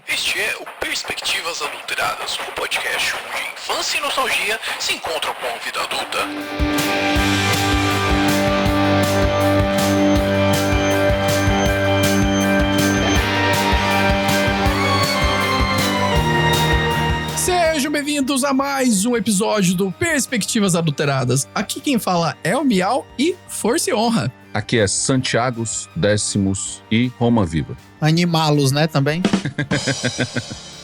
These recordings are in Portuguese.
Este é o Perspectivas Adulteradas, o podcast onde infância e nostalgia se encontram com a vida adulta. Sejam bem-vindos a mais um episódio do Perspectivas Adulteradas. Aqui quem fala é o Miau e Força e Honra. Aqui é Santiagos, Décimos e Roma Viva. Animá-los, né, também.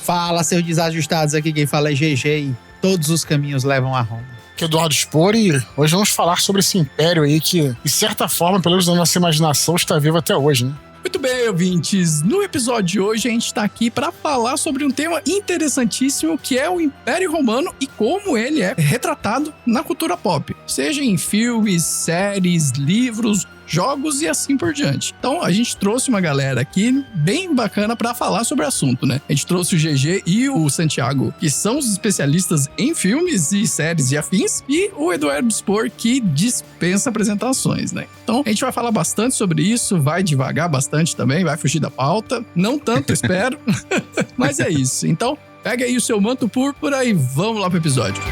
Fala, seus desajustados, aqui quem fala é GG e todos os caminhos levam a Roma. Aqui é Eduardo Spor e hoje vamos falar sobre esse império aí que, de certa forma, pelo menos na nossa imaginação, está vivo até hoje, né? Muito bem, ouvintes. No episódio de hoje a gente está aqui para falar sobre um tema interessantíssimo que é o Império Romano e como ele é retratado na cultura pop, seja em filmes, séries, livros, jogos e assim por diante. Então a gente trouxe uma galera aqui bem bacana para falar sobre o assunto, né? A gente trouxe o GG e o Santiago, que são os especialistas em filmes e séries e afins, e o Eduardo Spor, que dispensa apresentações, né? Então a gente vai falar bastante sobre isso, vai devagar bastante também, vai fugir da pauta, não tanto, espero, mas é isso. Então pega aí o seu manto púrpura e vamos lá pro episódio.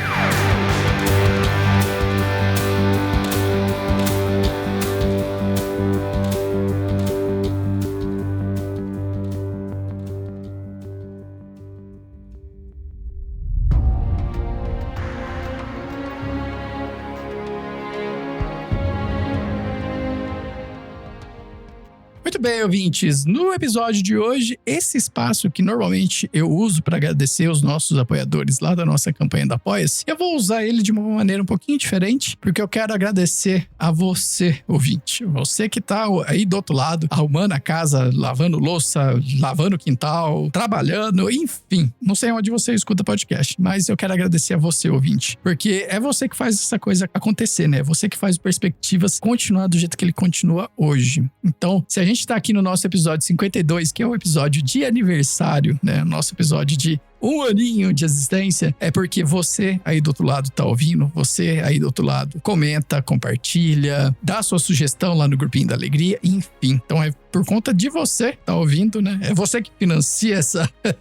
Muito bem, ouvintes. No episódio de hoje, esse espaço que normalmente eu uso para agradecer os nossos apoiadores lá da nossa campanha da Apoia-se, eu vou usar ele de uma maneira um pouquinho diferente, porque eu quero agradecer a você, ouvinte. Você que tá aí do outro lado, arrumando a casa, lavando louça, lavando o quintal, trabalhando, enfim. Não sei onde você escuta podcast, mas eu quero agradecer a você, ouvinte, porque é você que faz essa coisa acontecer, né? É você que faz o Perspectivas continuar do jeito que ele continua hoje. Então, se a gente tá aqui no nosso episódio 52, que é o episódio de aniversário, né? Nosso episódio de um aninho de existência, é porque você aí do outro lado tá ouvindo, você aí do outro lado comenta, compartilha, dá sua sugestão lá no grupinho da alegria, enfim. Então é por conta de você que tá ouvindo, né? É você que financia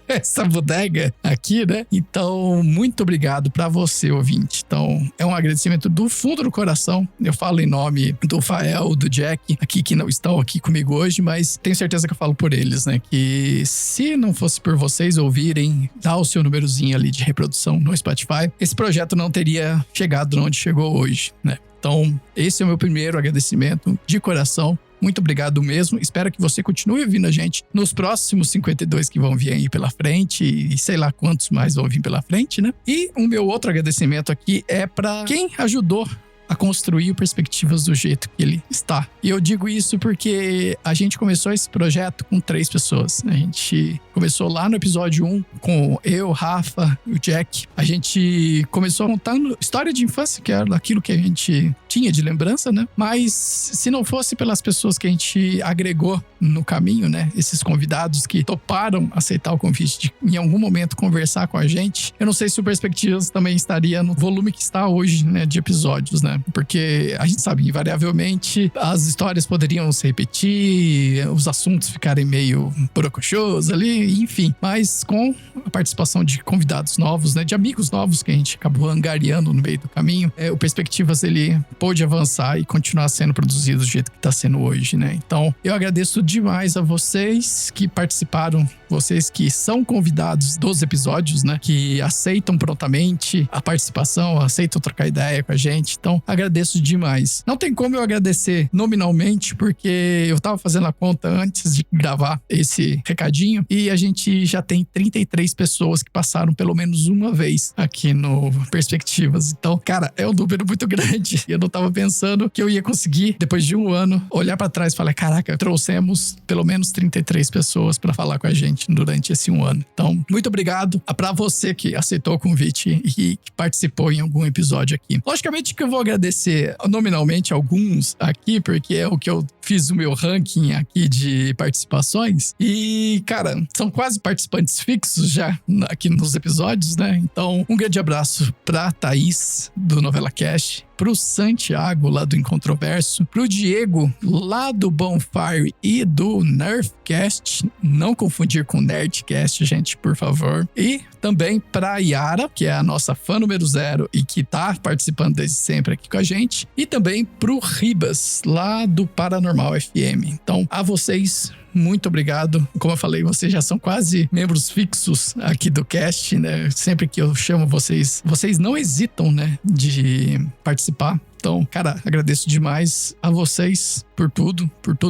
essa bodega aqui, né? Então, muito obrigado pra você, ouvinte. Então, é um agradecimento do fundo do coração. Eu falo em nome do Fael, do Jack, aqui que não estão aqui comigo hoje, mas tenho certeza que eu falo por eles, né? Que se não fosse por vocês ouvirem, dá o seu númerozinho ali de reprodução no Spotify, esse projeto não teria chegado onde chegou hoje, né? Então, esse é o meu primeiro agradecimento de coração. Muito obrigado mesmo. Espero que você continue ouvindo a gente nos próximos 52 que vão vir aí pela frente e sei lá quantos mais vão vir pela frente, né? E o meu outro agradecimento aqui é para quem ajudou a construir o Perspectivas do jeito que ele está. E eu digo isso porque a gente começou esse projeto com 3 pessoas. A gente começou lá no episódio 1 com eu, Rafa e o Jack. A gente começou contando história de infância, que era aquilo que a gente tinha de lembrança, né? Mas se não fosse pelas pessoas que a gente agregou no caminho, né? Esses convidados que toparam aceitar o convite de em algum momento conversar com a gente, eu não sei se o Perspectivas também estaria no volume que está hoje, né? De episódios, né? Porque a gente sabe, invariavelmente, as histórias poderiam se repetir, os assuntos ficarem meio brocochôs ali, enfim. Mas com a participação de convidados novos, né? De amigos novos que a gente acabou angariando no meio do caminho, o Perspectivas, ele pôde avançar e continuar sendo produzido do jeito que está sendo hoje, né? Então, eu agradeço demais a vocês que participaram, vocês que são convidados dos episódios, né? Que aceitam prontamente a participação, aceitam trocar ideia com a gente. Então, agradeço demais. Não tem como eu agradecer nominalmente, porque eu tava fazendo a conta antes de gravar esse recadinho e a gente já tem 33 pessoas que passaram pelo menos uma vez aqui no Perspectivas. Então, cara, é um número muito grande. E eu não tava pensando que eu ia conseguir, depois de um ano, olhar pra trás e falar, caraca, trouxemos pelo menos 33 pessoas pra falar com a gente durante esse um ano. Então, muito obrigado pra você que aceitou o convite e que participou em algum episódio aqui. Logicamente que eu vou agradecer nominalmente alguns aqui, porque é o que eu fiz o meu ranking aqui de participações e, cara, são quase participantes fixos já aqui nos episódios, né? Então, um grande abraço pra Thaís, do Novela Cast, pro Santiago, lá do Incontroverso, pro Diego, lá do Bonfire e do Nerfcast, não confundir com Nerdcast, gente, por favor. E também pra Yara, que é a nossa fã número 0 e que tá participando desde sempre aqui com a gente. E também pro Ribas, lá do Paranormal FM. Então, a vocês, muito obrigado. Como eu falei, vocês já são quase membros fixos aqui do cast, né? Sempre que eu chamo vocês não hesitam, né, de participar. Então, cara, agradeço demais a vocês por tudo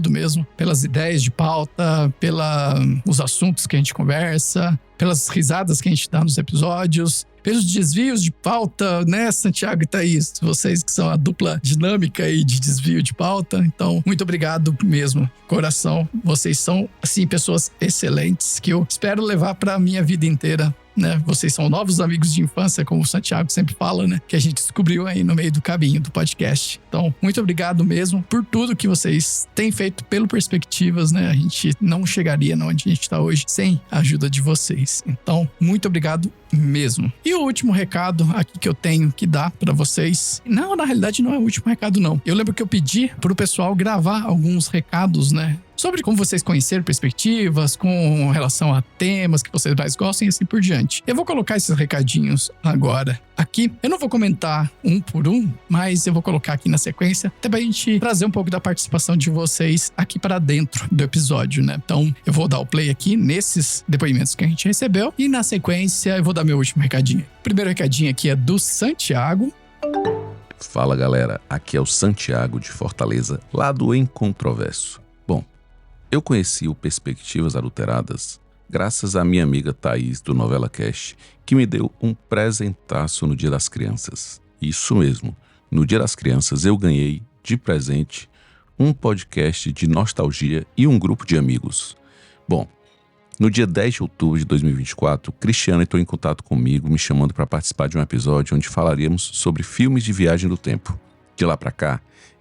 mesmo. Pelas ideias de pauta, pelos assuntos que a gente conversa, pelas risadas que a gente dá nos episódios, pelos desvios de pauta, né, Santiago e Thaís? Vocês que são a dupla dinâmica aí de desvio de pauta. Então, muito obrigado mesmo, coração. Vocês são, assim, pessoas excelentes que eu espero levar pra minha vida inteira, né? Vocês são novos amigos de infância, como o Santiago sempre fala, né? Que a gente descobriu aí no meio do caminho do podcast. Então, muito obrigado mesmo por tudo que vocês têm feito pelo Perspectivas, né? A gente não chegaria onde a gente tá hoje sem a ajuda de vocês. Então, muito obrigado mesmo. E o último recado aqui que eu tenho que dar pra vocês... Não, na realidade não é o último recado, não. Eu lembro que eu pedi pro pessoal gravar alguns recados, né? Sobre como vocês conheceram Perspectivas, com relação a temas que vocês mais gostam e assim por diante. Eu vou colocar esses recadinhos agora aqui. Eu não vou comentar um por um, mas eu vou colocar aqui na sequência, até pra gente trazer um pouco da participação de vocês aqui para dentro do episódio, né? Então, eu vou dar o play aqui nesses depoimentos que a gente recebeu e na sequência eu vou dar meu último recadinho. O primeiro recadinho aqui é do Santiago. Fala, galera. Aqui é o Santiago de Fortaleza, lá do Incontroverso. Bom, eu conheci o Perspectivas Adulteradas graças à minha amiga Thaís do Novela Cast, que me deu um presentaço no Dia das Crianças. Isso mesmo, no Dia das Crianças eu ganhei de presente um podcast de nostalgia e um grupo de amigos. Bom, no dia 10 de outubro de 2024, Cristiano entrou em contato comigo, me chamando para participar de um episódio onde falaríamos sobre filmes de viagem no tempo. De lá para cá,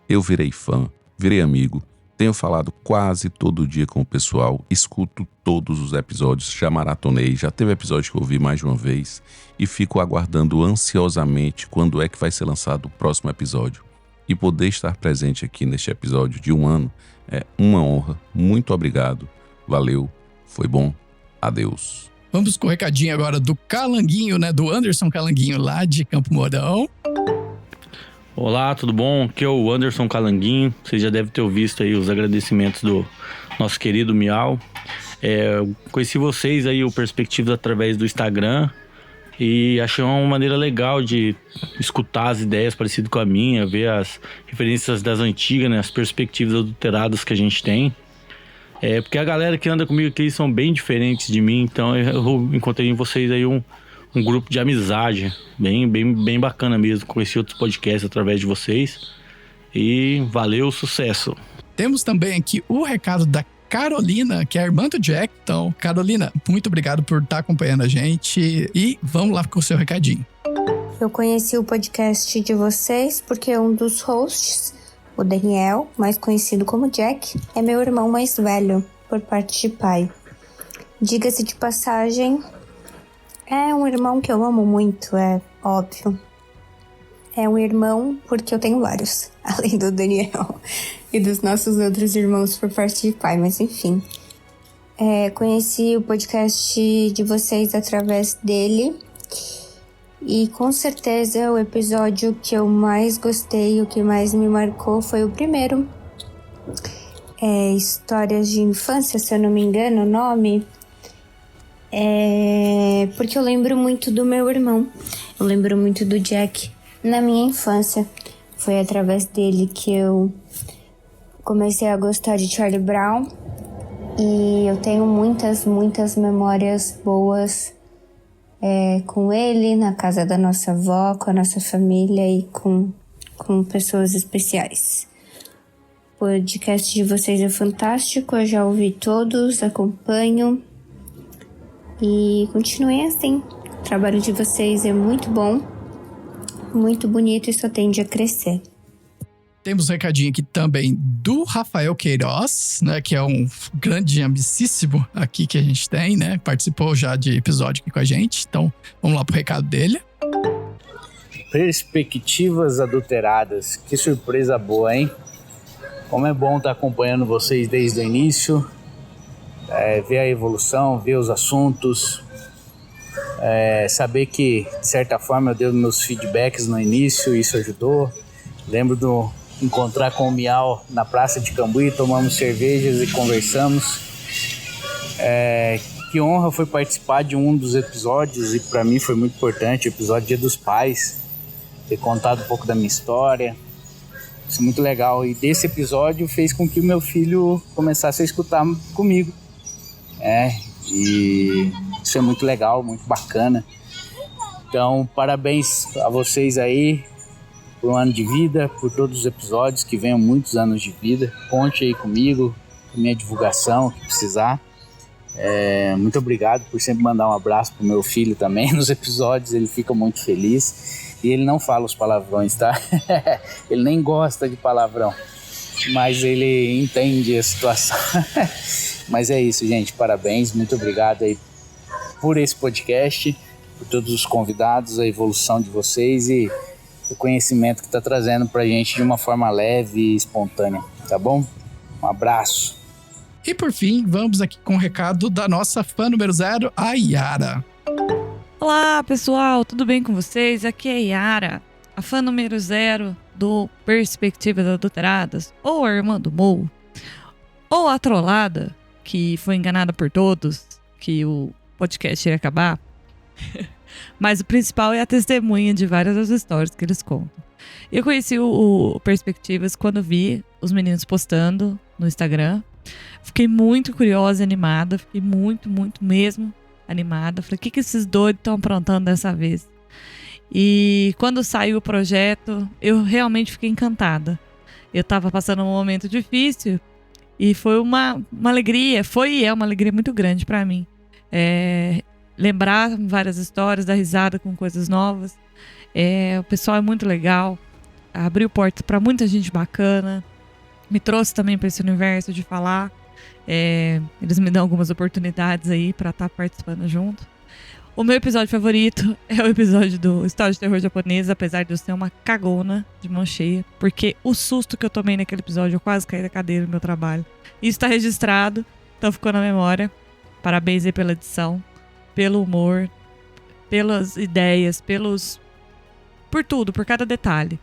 eu virei fã, virei amigo, tenho falado quase todo dia com o pessoal, escuto todos os episódios, já maratonei, já teve episódio que eu ouvi mais de uma vez e fico aguardando ansiosamente quando é que vai ser lançado o próximo episódio. E poder estar presente aqui neste episódio de 1 ano é uma honra. Muito obrigado. Valeu. Foi bom. Adeus. Vamos com o recadinho agora do Calanguinho, né? Do Anderson Calanguinho, lá de Campo Mourão. Olá, tudo bom? Aqui é o Anderson Calanguinho. Vocês já devem ter visto aí os agradecimentos do nosso querido Miau. Eu conheci vocês aí, o Perspectivas, através do Instagram. E achei uma maneira legal de escutar as ideias parecidas com a minha, ver as referências das antigas, né? As perspectivas adulteradas que a gente tem. Porque a galera que anda comigo aqui são bem diferentes de mim, então eu encontrei em vocês aí um grupo de amizade bem bacana mesmo. Conheci outros podcasts através de vocês e valeu, sucesso. Temos também aqui o recado da Carolina, que é a irmã do Jack. Então, Carolina, muito obrigado por estar acompanhando a gente e vamos lá com o seu recadinho. Eu conheci o podcast de vocês porque um dos hosts, o Daniel, mais conhecido como Jack, é meu irmão mais velho, por parte de pai. Diga-se de passagem, é um irmão que eu amo muito, é óbvio. É um irmão porque eu tenho vários, além do Daniel e dos nossos outros irmãos por parte de pai, mas enfim. Conheci o podcast de vocês através dele. E com certeza o episódio que eu mais gostei, o que mais me marcou foi o primeiro. Histórias de infância, se eu não me engano o nome. Porque eu lembro muito do meu irmão. Eu lembro muito do Jack na minha infância. Foi através dele que eu comecei a gostar de Charlie Brown. E eu tenho muitas memórias boas com ele, na casa da nossa avó, com a nossa família e com pessoas especiais. O podcast de vocês é fantástico, eu já ouvi todos, acompanho e continuem assim. O trabalho de vocês é muito bom, muito bonito e só tende a crescer. Temos um recadinho aqui também do Rafael Queiroz, né? Que é um grande amicíssimo aqui que a gente tem, né? Participou já de episódio aqui com a gente. Então, vamos lá pro recado dele. Perspectivas adulteradas. Que surpresa boa, hein? Como é bom estar acompanhando vocês desde o início. Ver a evolução, ver os assuntos. Saber que, de certa forma, eu dei meus feedbacks no início, isso ajudou. Lembro do encontrar com o Miau na Praça de Cambuí, tomamos cervejas e conversamos. Que honra foi participar de um dos episódios, e para mim foi muito importante, o episódio Dia dos Pais, ter contado um pouco da minha história. Isso é muito legal, e desse episódio fez com que o meu filho começasse a escutar comigo. E isso é muito legal, muito bacana. Então, parabéns a vocês aí por um ano de vida, por todos os episódios, que venham muitos anos de vida. Conte aí comigo, com minha divulgação, o que precisar. Muito obrigado por sempre mandar um abraço pro meu filho também nos episódios, ele fica muito feliz. E ele não fala os palavrões, tá? Ele nem gosta de palavrão, mas ele entende a situação. Mas é isso, gente, parabéns, muito obrigado aí por esse podcast, por todos os convidados, a evolução de vocês e o conhecimento que está trazendo pra gente de uma forma leve e espontânea, tá bom? Um abraço. E por fim, vamos aqui com o recado da nossa fã número 0, a Yara. Olá, pessoal, tudo bem com vocês? Aqui é a Yara, a fã número 0 do Perspectivas Adulteradas, ou a irmã do Mo, ou a trollada, que foi enganada por todos, que o podcast ia acabar. Mas o principal é a testemunha de várias das histórias que eles contam. Eu conheci o Perspectivas quando vi os meninos postando no Instagram. Fiquei muito curiosa e animada, fiquei muito mesmo animada. Falei, o que esses doidos estão aprontando dessa vez? E quando saiu o projeto, eu realmente fiquei encantada. Eu tava passando um momento difícil e foi uma alegria, uma alegria muito grande pra mim. Lembrar várias histórias, dar risada com coisas novas. O pessoal é muito legal, abriu portas pra muita gente bacana, me trouxe também pra esse universo de falar. Eles me dão algumas oportunidades aí pra estar participando junto. O meu episódio favorito é o episódio do História de Terror Japonesa, apesar de eu ser uma cagona de mão cheia, porque o susto que eu tomei naquele episódio, eu quase caí da cadeira no meu trabalho. Isso tá registrado, então ficou na memória. Parabéns aí pela edição, pelo humor, pelas ideias, por tudo, por cada detalhe.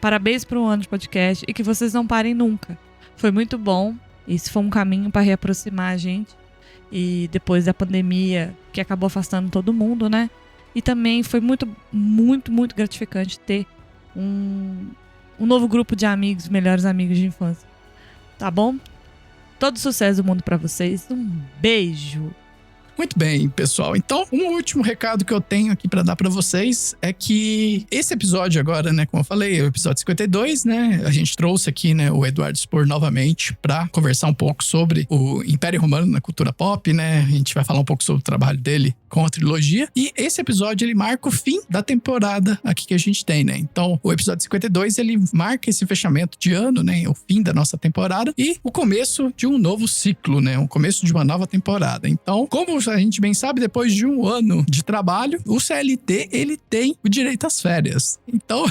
Parabéns por um ano de podcast e que vocês não parem nunca. Foi muito bom. Isso foi um caminho para reaproximar a gente. E depois da pandemia, que acabou afastando todo mundo, né? E também foi muito gratificante ter um novo grupo de amigos, melhores amigos de infância. Tá bom? Todo sucesso do mundo para vocês. Um beijo! Muito bem, pessoal. Então, um último recado que eu tenho aqui pra dar pra vocês é que esse episódio agora, né, como eu falei, é o episódio 52, né? A gente trouxe aqui, né, o Eduardo Spor novamente pra conversar um pouco sobre o Império Romano na cultura pop, né? A gente vai falar um pouco sobre o trabalho dele com a trilogia. E esse episódio, ele marca o fim da temporada aqui que a gente tem, né? Então, o episódio 52, ele marca esse fechamento de ano, né? O fim da nossa temporada e o começo de um novo ciclo, né? O começo de uma nova temporada. Então, como a gente bem sabe, depois de um ano de trabalho, o CLT, ele tem o direito às férias. Então,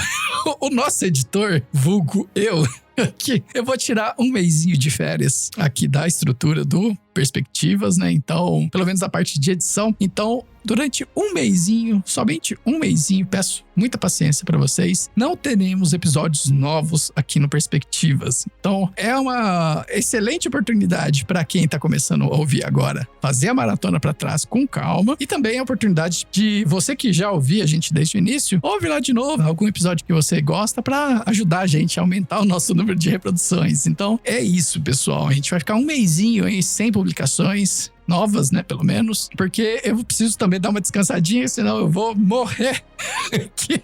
o nosso editor, vulgo eu, aqui, eu vou tirar um mesinho de férias aqui da estrutura do Perspectivas, né? Então, pelo menos a parte de edição. Então, durante um mesinho, somente um mesinho, peço muita paciência para vocês, não teremos episódios novos aqui no Perspectivas. Então, é uma excelente oportunidade para quem tá começando a ouvir agora, fazer a maratona para trás com calma, e também a oportunidade de você que já ouvia a gente desde o início, ouve lá de novo algum episódio que você gosta para ajudar a gente a aumentar o nosso número de reproduções. Então, é isso, pessoal. A gente vai ficar um mesinho aí sem publicações novas, né, pelo menos, porque eu preciso também dar uma descansadinha, senão eu vou morrer aqui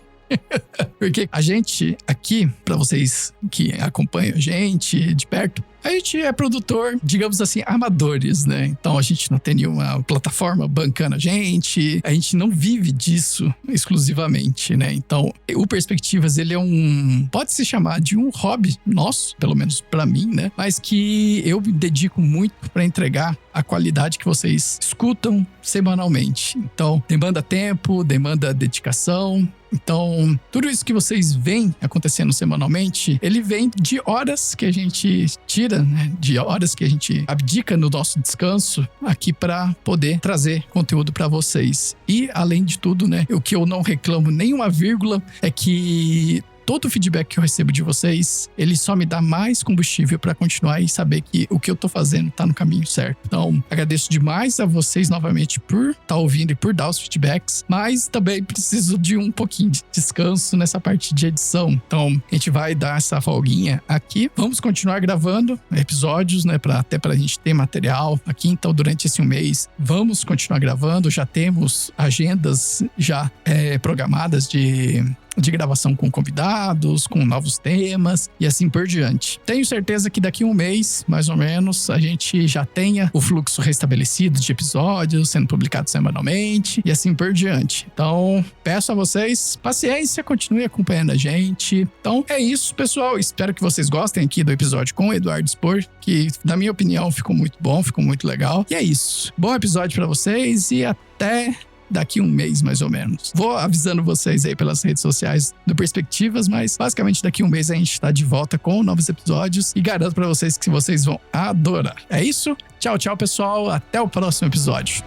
Porque a gente aqui, pra vocês que acompanham a gente de perto, a gente é produtor, digamos assim, amadores, né? Então a gente não tem nenhuma plataforma bancando a gente não vive disso exclusivamente, né? Então o Perspectivas, ele é pode se chamar de um hobby nosso, pelo menos pra mim, né? Mas que eu me dedico muito pra entregar a qualidade que vocês escutam semanalmente. Então demanda tempo, demanda dedicação. Então, tudo isso que vocês veem acontecendo semanalmente, ele vem de horas que a gente tira, né? De horas que a gente abdica no nosso descanso aqui para poder trazer conteúdo para vocês. E, além de tudo, né? O que eu não reclamo nem uma vírgula é que todo o feedback que eu recebo de vocês, ele só me dá mais combustível para continuar e saber que o que eu tô fazendo tá no caminho certo. Então, agradeço demais a vocês novamente por estar ouvindo e por dar os feedbacks, mas também preciso de um pouquinho de descanso nessa parte de edição. Então, a gente vai dar essa folguinha aqui. Vamos continuar gravando episódios, né, até pra gente ter material aqui. Então, durante esse mês, vamos continuar gravando. Já temos agendas já programadas de gravação com convidados, com novos temas e assim por diante. Tenho certeza que daqui a um mês, mais ou menos, a gente já tenha o fluxo restabelecido de episódios sendo publicados semanalmente e assim por diante. Então, peço a vocês paciência, continue acompanhando a gente. Então, é isso, pessoal. Espero que vocês gostem aqui do episódio com o Eduardo Spor, que, na minha opinião, ficou muito bom, ficou muito legal. E é isso. Bom episódio pra vocês e até daqui um mês, mais ou menos. Vou avisando vocês aí pelas redes sociais do Perspectivas, mas basicamente daqui um mês a gente tá de volta com novos episódios e garanto pra vocês que vocês vão adorar. É isso? Tchau, tchau, pessoal. Até o próximo episódio.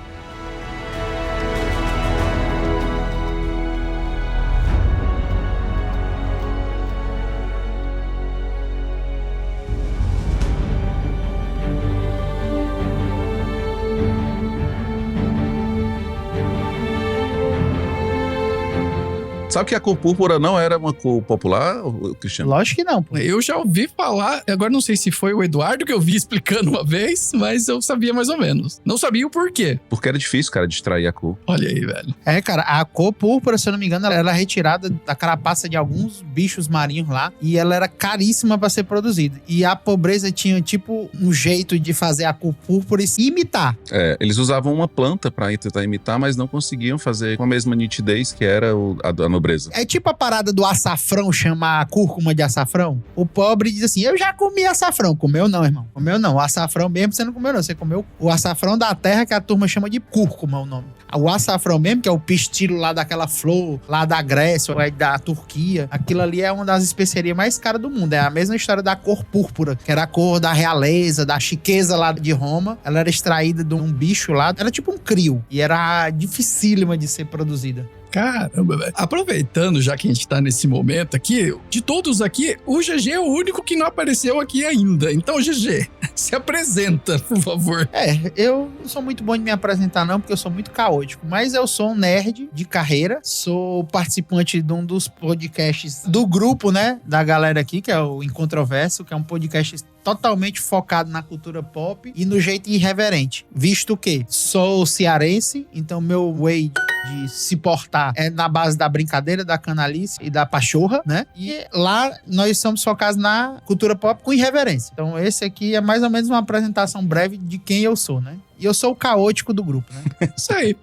Sabe que a cor púrpura não era uma cor popular, Cristiano? Lógico que não, pô. Eu já ouvi falar, agora não sei se foi o Eduardo que eu vi explicando uma vez, mas eu sabia mais ou menos. Não sabia o porquê. Porque era difícil, cara, distrair a cor. Olha aí, velho. É, cara, a cor púrpura, se eu não me engano, ela era retirada da carapaça de alguns bichos marinhos lá e ela era caríssima pra ser produzida. E a pobreza tinha, tipo, um jeito de fazer a cor púrpura e imitar. Eles usavam uma planta pra tentar imitar, mas não conseguiam fazer com a mesma nitidez que era a nobreza. É tipo a parada do açafrão, chamar a cúrcuma de açafrão. O pobre diz assim, eu já comi açafrão. Comeu não, irmão. Comeu não. O açafrão mesmo você não comeu não. Você comeu o açafrão da terra, que a turma chama de cúrcuma, o nome. O açafrão mesmo, que é o pistilo lá daquela flor, lá da Grécia, ou da Turquia. Aquilo ali é uma das especiarias mais caras do mundo. É a mesma história da cor púrpura, que era a cor da realeza, da chiqueza lá de Roma. Ela era extraída de um bicho lá. Era tipo um crio. E era dificílima de ser produzida. Caramba, velho. Aproveitando, já que a gente tá nesse momento aqui, de todos aqui, o GG é o único que não apareceu aqui ainda. Então, GG, se apresenta, por favor. Eu não sou muito bom de me apresentar não, porque eu sou muito caótico. Mas eu sou um nerd de carreira, sou participante de um dos podcasts do grupo, né, da galera aqui, que é o Incontroverso, que é um podcast totalmente focado na cultura pop e no jeito irreverente. Visto que sou cearense, então meu way de se portar é na base da brincadeira, da canalice e da pachorra, né? E lá nós somos focados na cultura pop com irreverência. Então esse aqui é mais ou menos uma apresentação breve de quem eu sou, né? E eu sou o caótico do grupo, né? Isso aí.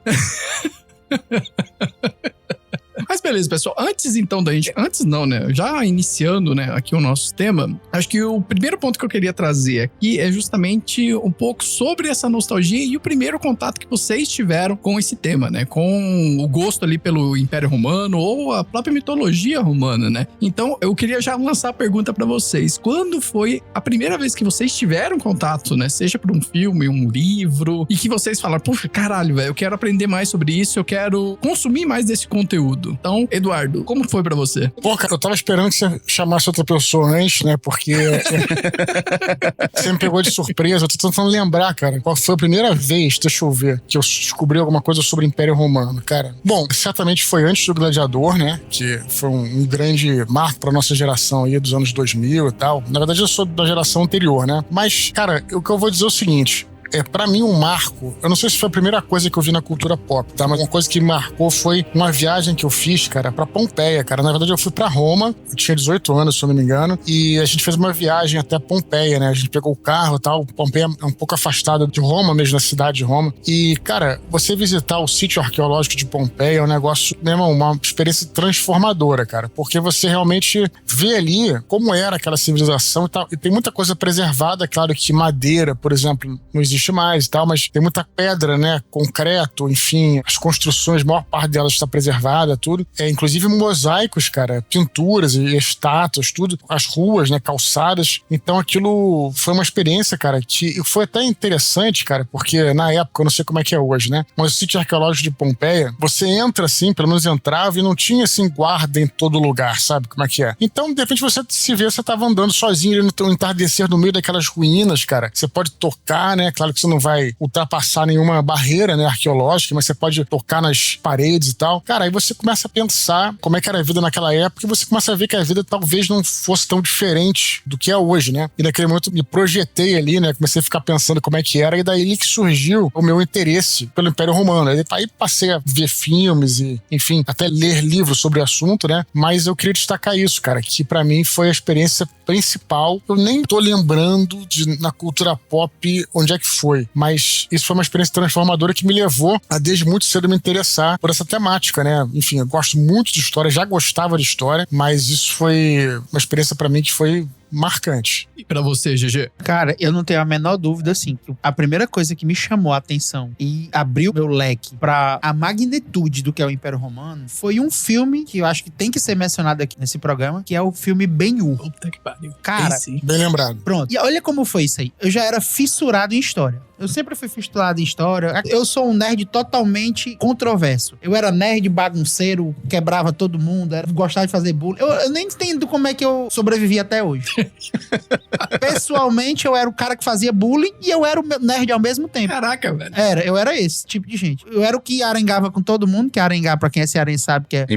Mas beleza, pessoal. Antes então da gente... Antes não, né? Já iniciando, né, aqui o nosso tema, acho que o primeiro ponto que eu queria trazer aqui é justamente um pouco sobre essa nostalgia e o primeiro contato que vocês tiveram com esse tema, né? Com o gosto ali pelo Império Romano ou a própria mitologia romana, né? Então, eu queria já lançar a pergunta pra vocês. Quando foi a primeira vez que vocês tiveram contato, né? Seja por um filme, um livro, e que vocês falaram, puxa, caralho, velho, eu quero aprender mais sobre isso, eu quero consumir mais desse conteúdo. Então, Eduardo, como foi pra você? Pô, cara, eu tava esperando que você chamasse outra pessoa antes, né? Porque você me pegou de surpresa. Eu tô tentando lembrar, cara, qual foi a primeira vez, deixa eu ver, que eu descobri alguma coisa sobre o Império Romano, cara. Bom, certamente foi antes do Gladiador, né? Que foi um grande marco pra nossa geração aí dos anos 2000 e tal. Na verdade, eu sou da geração anterior, né? Mas, cara, o que eu vou dizer é o seguinte... pra mim, um marco, eu não sei se foi a primeira coisa que eu vi na cultura pop, tá? Mas uma coisa que me marcou foi uma viagem que eu fiz, cara, pra Pompeia, cara. Na verdade, eu fui pra Roma, eu tinha 18 anos, se eu não me engano, e a gente fez uma viagem até Pompeia, né? A gente pegou o carro e tal. Pompeia é um pouco afastada de Roma, mesmo na cidade de Roma. E, cara, você visitar o sítio arqueológico de Pompeia é um negócio, mesmo, uma experiência transformadora, cara, porque você realmente vê ali como era aquela civilização e tal. E tem muita coisa preservada, claro que madeira, por exemplo, não existe mais e tal, mas tem muita pedra, né? Concreto, enfim, as construções, a maior parte delas está preservada, tudo. Inclusive mosaicos, cara, pinturas e estátuas, tudo. As ruas, né? Calçadas. Então aquilo foi uma experiência, cara, que foi até interessante, cara, porque na época, eu não sei como é que é hoje, né? Mas o sítio arqueológico de Pompeia, você entra assim, pelo menos entrava e não tinha assim guarda em todo lugar, sabe como é que é? Então, de repente, você se vê, você tava andando sozinho ali no entardecer no meio daquelas ruínas, cara. Você pode tocar, né? Claro que você não vai ultrapassar nenhuma barreira, né, arqueológica, mas você pode tocar nas paredes e tal. Cara, aí você começa a pensar como é que era a vida naquela época e você começa a ver que a vida talvez não fosse tão diferente do que é hoje, né? E naquele momento me projetei ali, né? Comecei a ficar pensando como é que era e daí que surgiu o meu interesse pelo Império Romano. Aí passei a ver filmes e, enfim, até ler livros sobre o assunto, né? Mas eu queria destacar isso, cara, que pra mim foi a experiência principal. Eu nem tô lembrando na cultura pop onde é que foi, mas isso foi uma experiência transformadora que me levou a desde muito cedo me interessar por essa temática, né? Enfim, eu gosto muito de história, já gostava de história, mas isso foi uma experiência pra mim que foi marcante. E pra você, GG? Cara, eu não tenho a menor dúvida, assim, que a primeira coisa que me chamou a atenção e abriu meu leque pra a magnitude do que é o Império Romano foi um filme que eu acho que tem que ser mencionado aqui nesse programa, que é o filme Ben-Hur. Puta que pariu. Cara, bem lembrado. Pronto. E olha como foi isso aí. Eu já era fissurado em história. Eu sempre fui fissurado em história. Eu sou um nerd totalmente controverso. Eu era nerd bagunceiro, quebrava todo mundo, gostava de fazer bullying. Eu nem entendo como é que eu sobrevivi até hoje. Pessoalmente, eu era o cara que fazia bullying e eu era o nerd ao mesmo tempo. Caraca, velho. Eu era esse tipo de gente. Eu era o que arengava com todo mundo, que arengar, pra quem é cearense sabe que é...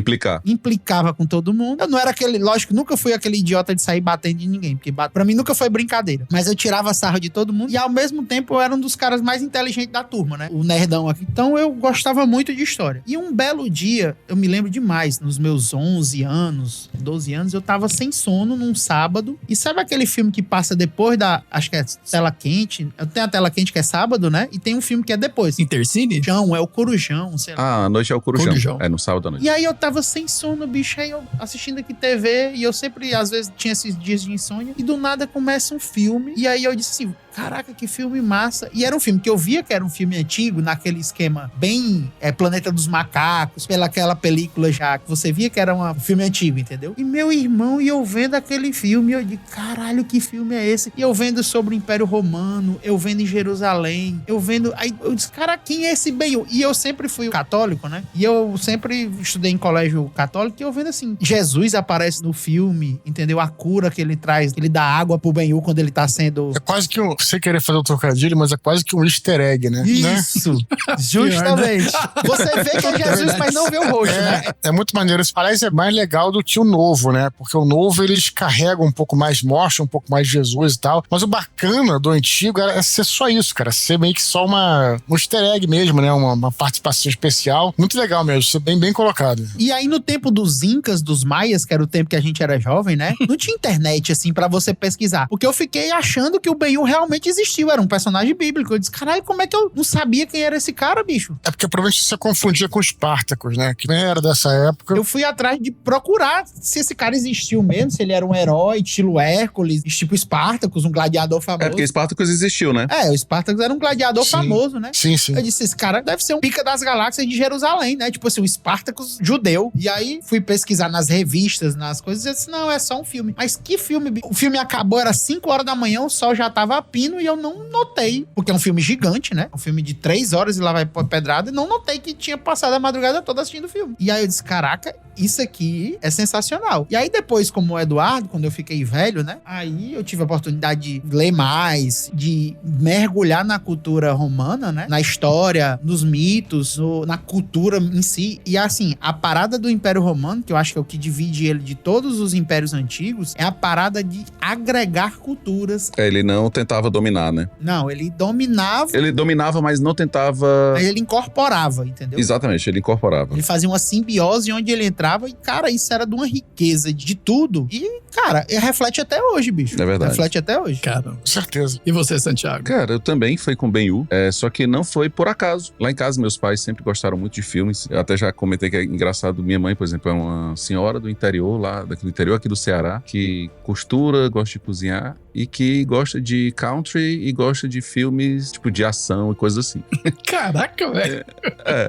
Implicava com todo mundo. Eu não era aquele... Lógico, nunca fui aquele idiota de sair batendo em ninguém, porque pra mim nunca foi brincadeira. Mas eu tirava sarro de todo mundo e ao mesmo tempo eu era um dos caras mais inteligentes da turma, né? O nerdão aqui. Então eu gostava muito de história. E um belo dia, eu me lembro demais, nos meus 11 anos, 12 anos, eu tava sem sono num sábado. E sabe aquele filme que passa depois da... Acho que é Tela Quente. Tem a Tela Quente que é sábado, né? E tem um filme que é depois. Intercine? É o Corujão, sei lá. A noite é o Corujão. É no sábado à noite. E aí eu tava sem sono, bicho. Aí eu assistindo aqui TV. E eu sempre, às vezes, tinha esses dias de insônia. E do nada começa um filme. E aí eu disse assim... Caraca, que filme massa. E era um filme que eu via que era um filme antigo, naquele esquema bem Planeta dos Macacos, pelaquela película já, que você via que era um filme antigo, entendeu? E meu irmão, e eu vendo aquele filme, eu digo, caralho, que filme é esse? E eu vendo sobre o Império Romano, eu vendo em Jerusalém, eu vendo... Aí eu disse, cara, quem é esse Ben-Hur? E eu sempre fui católico, né? E eu sempre estudei em colégio católico, e eu vendo assim, Jesus aparece no filme, entendeu? A cura que ele traz, ele dá água pro Ben-Hur quando ele tá sendo... É quase que sem querer fazer o trocadilho, mas é quase que um easter egg, né? Isso, justamente. Você vê que é Jesus, mas não vê o rosto, né? É muito maneiro. Parece é mais legal do que o novo, né? Porque o novo, eles carregam um pouco mais, mostram um pouco mais de Jesus e tal. Mas o bacana do antigo era ser só isso, cara. Ser meio que só um easter egg mesmo, né? Uma participação especial. Muito legal mesmo. Ser bem colocado. E aí, no tempo dos Incas, dos Maias, que era o tempo que a gente era jovem, né? Não tinha internet, assim, pra você pesquisar. Porque eu fiquei achando que o Ben-Hur realmente existiu, era um personagem bíblico. Eu disse, caralho, como é que eu não sabia quem era esse cara, bicho? É porque provavelmente você confundia com os Espartacos, né? Que nem era dessa época. Eu fui atrás de procurar se esse cara existiu mesmo, se ele era um herói, estilo Hércules, tipo Espartacus, um gladiador famoso. É porque Espartacus existiu, né? O Espartacus era um gladiador famoso, né? Sim. Eu disse, esse cara deve ser um pica das galáxias de Jerusalém, né? Tipo assim, um Espartacus judeu. E aí, fui pesquisar nas revistas, nas coisas, e eu disse, não, é só um filme. Mas que filme? O filme acabou, era 5 horas da manhã, o sol já tava a pino e eu não notei, porque é um filme gigante, né? Um filme de 3 horas e lá vai pedrada, e não notei que tinha passado a madrugada toda assistindo o filme. E aí eu disse, caraca, isso aqui é sensacional. E aí depois, como o Eduardo, quando eu fiquei velho, né? Aí eu tive a oportunidade de ler mais, de mergulhar na cultura romana, né? Na história, nos mitos, na cultura em si. E assim, a parada do Império Romano, que eu acho que é o que divide ele de todos os impérios antigos, é a parada de agregar culturas. Ele não tentava dominar, né? Não, ele dominava. Ele dominava, mas não tentava... Mas ele incorporava, entendeu? Exatamente, ele incorporava. Ele fazia uma simbiose onde ele entrava e, cara, isso era de uma riqueza de tudo. E, cara, reflete até hoje, bicho. É verdade. Reflete até hoje. Cara, Com certeza. e você, Santiago? Cara, eu também fui com Ben-Hur, só que não foi por acaso. Lá em casa, meus pais sempre gostaram muito de filmes. Eu até já comentei que é engraçado. Minha mãe, por exemplo, é uma senhora do interior, lá do interior aqui do Ceará, que costura, gosta de cozinhar e que gosta de country e gosta de filmes, tipo, de ação e coisas assim. Caraca, velho.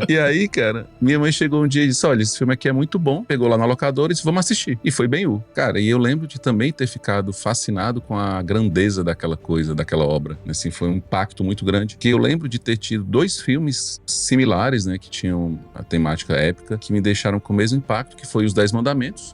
E aí, cara, minha mãe chegou um dia e disse, olha, esse filme aqui é muito bom. Pegou lá na locadora e disse, vamos assistir. E foi Ben-Hur. Cara, e eu lembro de também ter ficado fascinado com a grandeza daquela coisa, daquela obra. Assim, foi um impacto muito grande. Que eu lembro de ter tido 2 filmes similares, né, que tinham a temática épica, que me deixaram com o mesmo impacto, que foi Os 10 Mandamentos,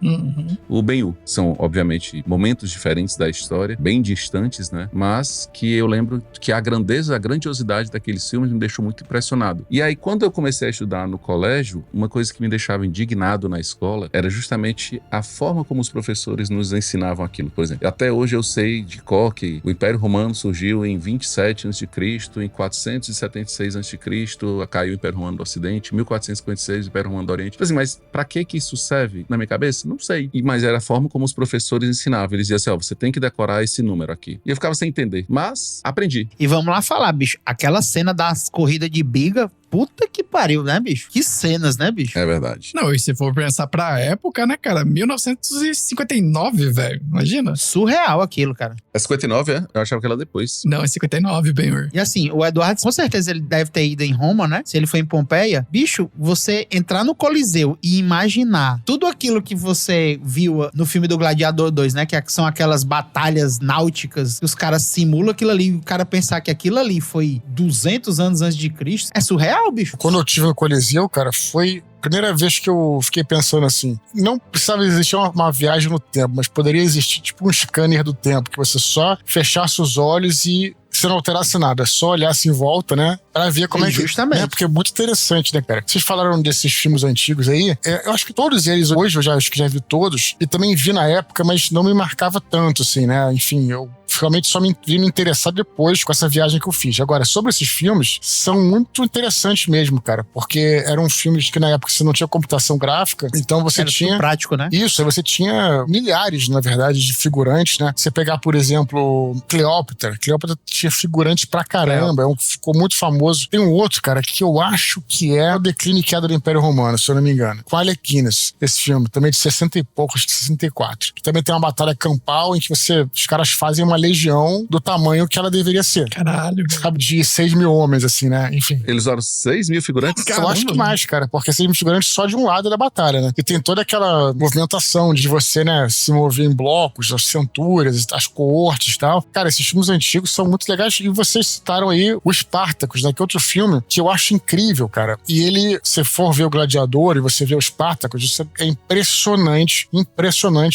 o Ben-Hur. São, obviamente, momentos diferentes da história, bem distantes, né, mas que eu lembro que a grandeza, a grandiosidade daqueles filmes me deixou muito impressionado. E aí, quando eu comecei a estudar no colégio, uma coisa que me deixava indignado na escola era justamente a forma como os professores nos ensinavam aquilo. Por exemplo, até hoje eu sei de cor que o Império Romano surgiu em 27 a.C., em 476 a.C., caiu o Império Romano do Ocidente, em 1456 o Império Romano do Oriente. Assim, mas pra que isso serve na minha cabeça? Não sei. Mas era a forma como os professores ensinavam. Eles diziam assim, ó, você tem que decorar esse número aqui. E eu ficava sem entender. Mas aprendi. E vamos lá falar, bicho. Aquela cena das corridas de biga, puta que pariu, né, bicho? Que cenas, né, bicho? É verdade. Não, e se for pensar pra época, né, cara? 1959, velho. Imagina. Surreal aquilo, cara. É 59, é? Eu achava que era depois. Não, é 59, Ben-Hur. E assim, o Eduardo, com certeza ele deve ter ido em Roma, né? Se ele foi em Pompeia. Bicho, você entrar no Coliseu e imaginar tudo aquilo que você viu no filme do Gladiador 2, né? Que são aquelas batalhas náuticas que os caras simulam aquilo ali. E o cara pensar que aquilo ali foi 200 anos antes de Cristo. É surreal, bicho. Quando eu tive no Coliseu, cara, foi a primeira vez que eu fiquei pensando assim, não precisava existir uma viagem no tempo, mas poderia existir tipo um scanner do tempo, que você só fechasse os olhos e você não alterasse nada, só olhasse em volta, né? Pra ver como é que... Justamente. Né? Porque é muito interessante, né, cara? Vocês falaram desses filmes antigos aí, eu acho que todos eles, hoje eu acho que já vi todos, e também vi na época, mas não me marcava tanto, assim, né? Enfim, eu realmente só me vi me interessar depois com essa viagem que eu fiz. Agora, sobre esses filmes, são muito interessantes mesmo, cara, porque eram filmes que na época você não tinha computação gráfica, então você Era tinha... tudo prático, né? Isso, aí você tinha milhares, na verdade, de figurantes, né? Você pegar, por exemplo, Cleópatra tinha figurantes pra caramba, ficou muito famoso. Tem um outro, cara, que eu acho que é o Declínio e Queda do Império Romano, se eu não me engano, com Arlequines, esse filme, também de 60 e poucos, de 64, que também tem uma batalha campal em que os caras fazem uma legião do tamanho que ela deveria ser. Caralho. Sabe, de 6 mil homens, assim, né? Enfim. Eles usaram 6 mil figurantes? Eu acho que mais, cara, porque 6 mil figurantes só de um lado da batalha, né? E tem toda aquela movimentação de você, né, se mover em blocos, as centúrias, as coortes e tal. Cara, esses filmes antigos são muito legais. E vocês citaram aí o Espartacus, né? Que é outro filme que eu acho incrível, cara. E ele, se for ver o Gladiador e você vê o Espartacus, isso é impressionante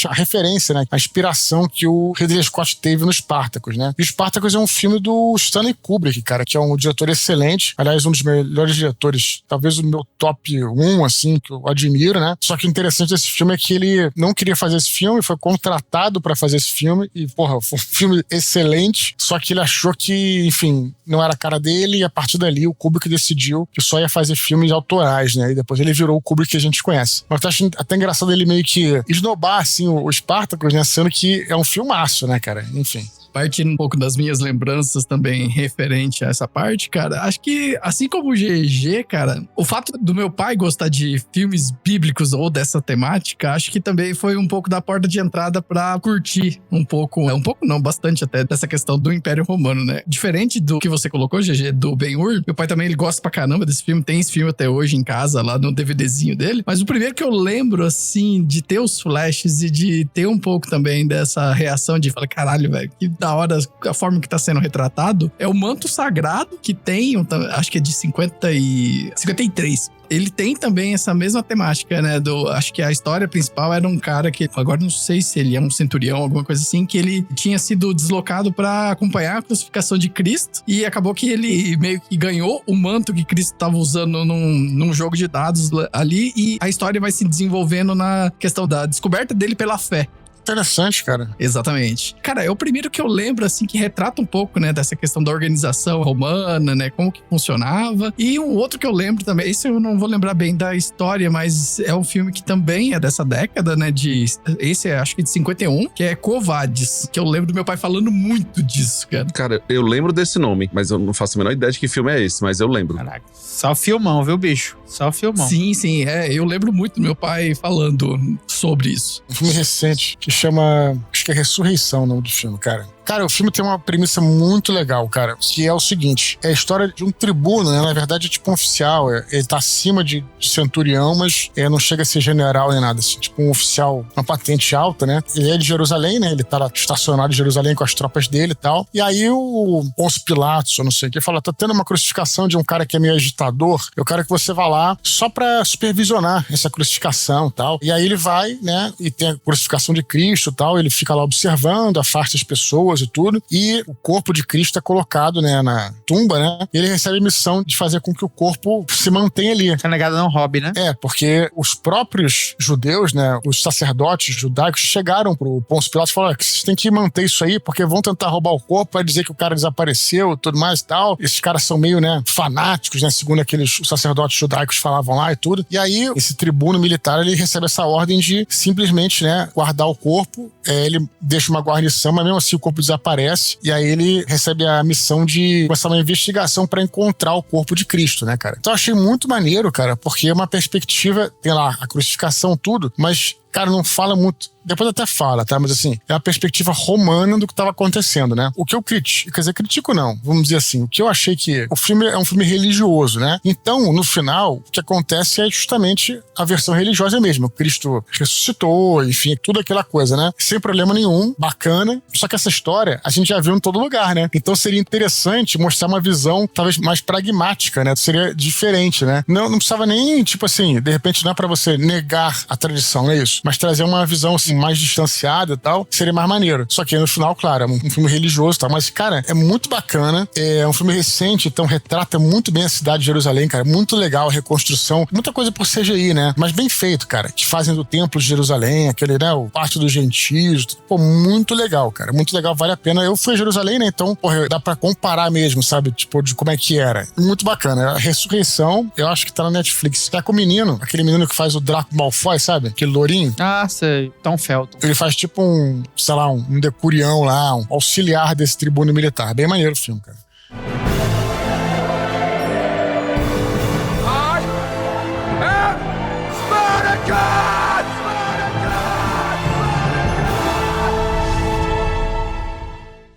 a referência, né? A inspiração que o Ridley Scott teve no Espartacus, né? E o Espartacus é um filme do Stanley Kubrick, cara, que é um diretor excelente. Aliás, um dos melhores diretores, talvez o meu top 1, assim, que eu admiro, né? Só que o interessante desse filme é que ele não queria fazer esse filme, foi contratado pra fazer esse filme e, porra, foi um filme excelente, só que ele achou que, enfim, não era a cara dele e a partir dali o Kubrick decidiu que só ia fazer filmes autorais, né? E depois ele virou o Kubrick que a gente conhece. Mas eu acho até engraçado ele meio que esnobar, assim, o Spartacus, né? Sendo que é um filmaço, né, cara? Enfim. Partindo um pouco das minhas lembranças também referente a essa parte, cara, acho que assim como o GG, cara, o fato do meu pai gostar de filmes bíblicos ou dessa temática, acho que também foi um pouco da porta de entrada pra curtir um pouco não, bastante até, dessa questão do Império Romano, né? Diferente do que você colocou, GG, do Ben-Hur, meu pai também, ele gosta pra caramba desse filme, tem esse filme até hoje em casa, lá no DVDzinho dele, mas o primeiro que eu lembro, assim, de ter os flashes e de ter um pouco também dessa reação de falar, caralho, velho, que da hora a forma que tá sendo retratado é o manto sagrado que tem, acho que é de 53. Ele tem também essa mesma temática, né? Acho que a história principal era um cara que, agora não sei se ele é um centurião, alguma coisa assim, que ele tinha sido deslocado pra acompanhar a crucificação de Cristo e acabou que ele meio que ganhou o manto que Cristo estava usando num jogo de dados ali, e a história vai se desenvolvendo na questão da descoberta dele pela fé. Interessante, cara. Exatamente. Cara, é o primeiro que eu lembro, assim, que retrata um pouco, né, dessa questão da organização romana, né, como que funcionava. E um outro que eu lembro também, esse eu não vou lembrar bem da história, mas é um filme que também é dessa década, né, esse é, acho que de 51, que é Quo Vadis, que eu lembro do meu pai falando muito disso, cara. Cara, eu lembro desse nome, mas eu não faço a menor ideia de que filme é esse, mas eu lembro. Caraca, só filmão, viu, bicho? Só filmão. Sim, eu lembro muito do meu pai falando sobre isso. Um filme recente que chama, acho que é Ressurreição, o nome do filme, cara. Cara, o filme tem uma premissa muito legal, cara, que é o seguinte, é a história de um tribuno, né, na verdade é tipo um oficial, ele tá acima de centurião, mas não chega a ser general nem nada, assim, tipo um oficial, uma patente alta, né, ele é de Jerusalém, né, ele tá lá estacionado em Jerusalém com as tropas dele e tal, e aí o Pôncio Pilatos, eu não sei o que, fala, tá tendo uma crucificação de um cara que é meio agitador, eu quero que você vá lá só pra supervisionar essa crucificação e tal, e aí ele vai, né, e tem a crucificação de Cristo e tal, ele fica lá observando, afasta as pessoas e tudo, e o corpo de Cristo é colocado, né, na tumba, né, e ele recebe a missão de fazer com que o corpo se mantenha ali. Essa negada não hobby, né? Porque os próprios judeus, né, os sacerdotes judaicos chegaram pro Pôncio Pilatos e falaram que vocês têm que manter isso aí, porque vão tentar roubar o corpo, vai dizer que o cara desapareceu e tudo mais e tal. Esses caras são meio, né, fanáticos, né, segundo aqueles sacerdotes judaicos falavam lá e tudo. E aí, esse tribuno militar, ele recebe essa ordem de simplesmente, né, guardar o corpo, ele deixa uma guarnição, mas mesmo assim o corpo desaparece, e aí ele recebe a missão de começar uma investigação pra encontrar o corpo de Cristo, né, cara? Então eu achei muito maneiro, cara, porque é uma perspectiva, tem lá a crucificação, tudo, mas, cara, não fala muito. Depois até fala, tá? Mas assim, é a perspectiva romana do que estava acontecendo, né? O que eu critico, quer dizer, critico não, vamos dizer assim, o que eu achei que o filme é um filme religioso, né? Então, no final, o que acontece é justamente a versão religiosa mesmo. Cristo ressuscitou, enfim, tudo aquela coisa, né? Sem problema nenhum, bacana. Só que essa história a gente já viu em todo lugar, né? Então seria interessante mostrar uma visão talvez mais pragmática, né? Seria diferente, né? Não precisava nem, tipo assim, de repente não é pra você negar a tradição, não é isso? Mas trazer uma visão assim, mais distanciada e tal, seria mais maneiro. Só que no final, claro, é um filme religioso e tal, mas, cara, é muito bacana, é um filme recente, então retrata muito bem a cidade de Jerusalém, cara, muito legal a reconstrução, muita coisa por CGI, né, mas bem feito, cara, que fazem do Templo de Jerusalém, aquele, né, o Pátio dos Gentios, pô, muito legal, cara, muito legal, vale a pena. Eu fui a Jerusalém, né, então, porra, dá pra comparar mesmo, sabe, tipo, de como é que era. Muito bacana. A Ressurreição, eu acho que tá na Netflix. Tá com o menino, aquele menino que faz o Draco Malfoy, sabe, aquele lourinho. Ah, sei. Tom Felton. Ele faz tipo um, sei lá, um decurião lá, um auxiliar desse tribuno militar. Bem maneiro o filme, cara.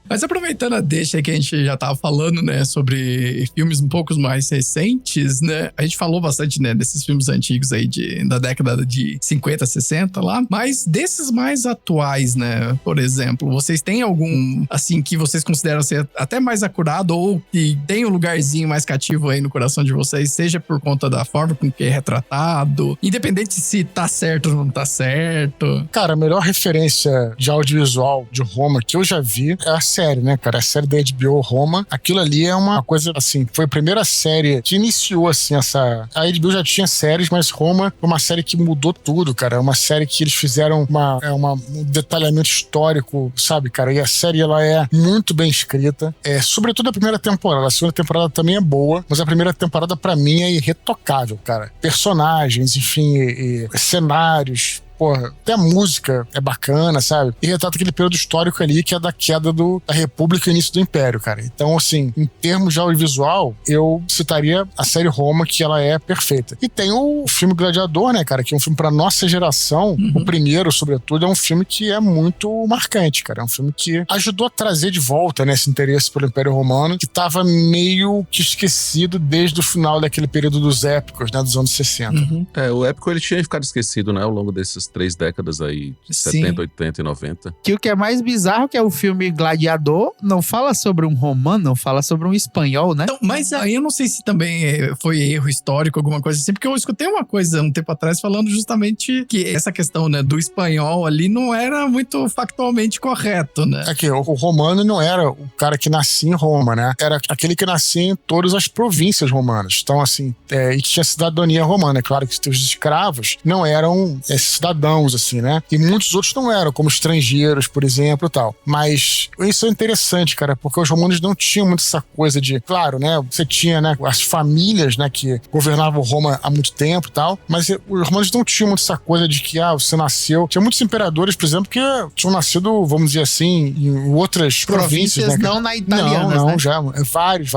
Mas aproveitando a deixa que a gente já tava falando, né, sobre filmes um pouco mais recentes, né, a gente falou bastante, né, desses filmes antigos aí da década de 50, 60 lá, mas desses mais atuais, né, por exemplo, vocês têm algum, assim, que vocês consideram ser até mais acurado ou que tem um lugarzinho mais cativo aí no coração de vocês, seja por conta da forma com que é retratado, independente se tá certo ou não tá certo? Cara, a melhor referência de audiovisual de Roma que eu já vi é a série, né, cara? A série da HBO Roma. Aquilo ali é uma coisa, assim, foi a primeira série que iniciou, assim, essa... A HBO já tinha séries, mas Roma foi uma série que mudou tudo, cara. É uma série que eles fizeram um detalhamento histórico, sabe, cara? E a série, ela é muito bem escrita. Sobretudo a primeira temporada. A segunda temporada também é boa, mas a primeira temporada, pra mim, é irretocável, cara. Personagens, enfim, e cenários... Porra, até a música é bacana, sabe? E retrata aquele período histórico ali que é da queda da República e início do Império, cara. Então, assim, em termos de audiovisual, eu citaria a série Roma, que ela é perfeita. E tem o filme Gladiador, né, cara? Que é um filme pra nossa geração. O primeiro, sobretudo, é um filme que é muito marcante, cara. É um filme que ajudou a trazer de volta, né, esse interesse pelo Império Romano, que tava meio que esquecido desde o final daquele período dos épicos, né, dos anos 60. O épico, ele tinha ficado esquecido, né, ao longo desses nessas 3 décadas aí, de Sim. 70, 80 e 90. Que o que é mais bizarro que é o filme Gladiador, não fala sobre um romano, não fala sobre um espanhol, né? Então, mas aí eu não sei se também foi erro histórico, alguma coisa assim, porque eu escutei uma coisa um tempo atrás falando justamente que essa questão, né, do espanhol ali não era muito factualmente correto, né? Aqui, o romano não era o cara que nascia em Roma, né? Era aquele que nascia em todas as províncias romanas. Então, assim, e que tinha cidadania romana. É claro que os escravos não eram cidadãos, assim, né? E muitos outros não eram, como estrangeiros, por exemplo, e tal. Mas isso é interessante, cara, porque os romanos não tinham muito essa coisa de... Claro, né? Você tinha, né, as famílias, né, que governavam Roma há muito tempo e tal, mas os romanos não tinham muito essa coisa de que, você nasceu... Tinha muitos imperadores, por exemplo, que tinham nascido, vamos dizer assim, em outras províncias, né? Não na italiana, Não, né? já. Vários,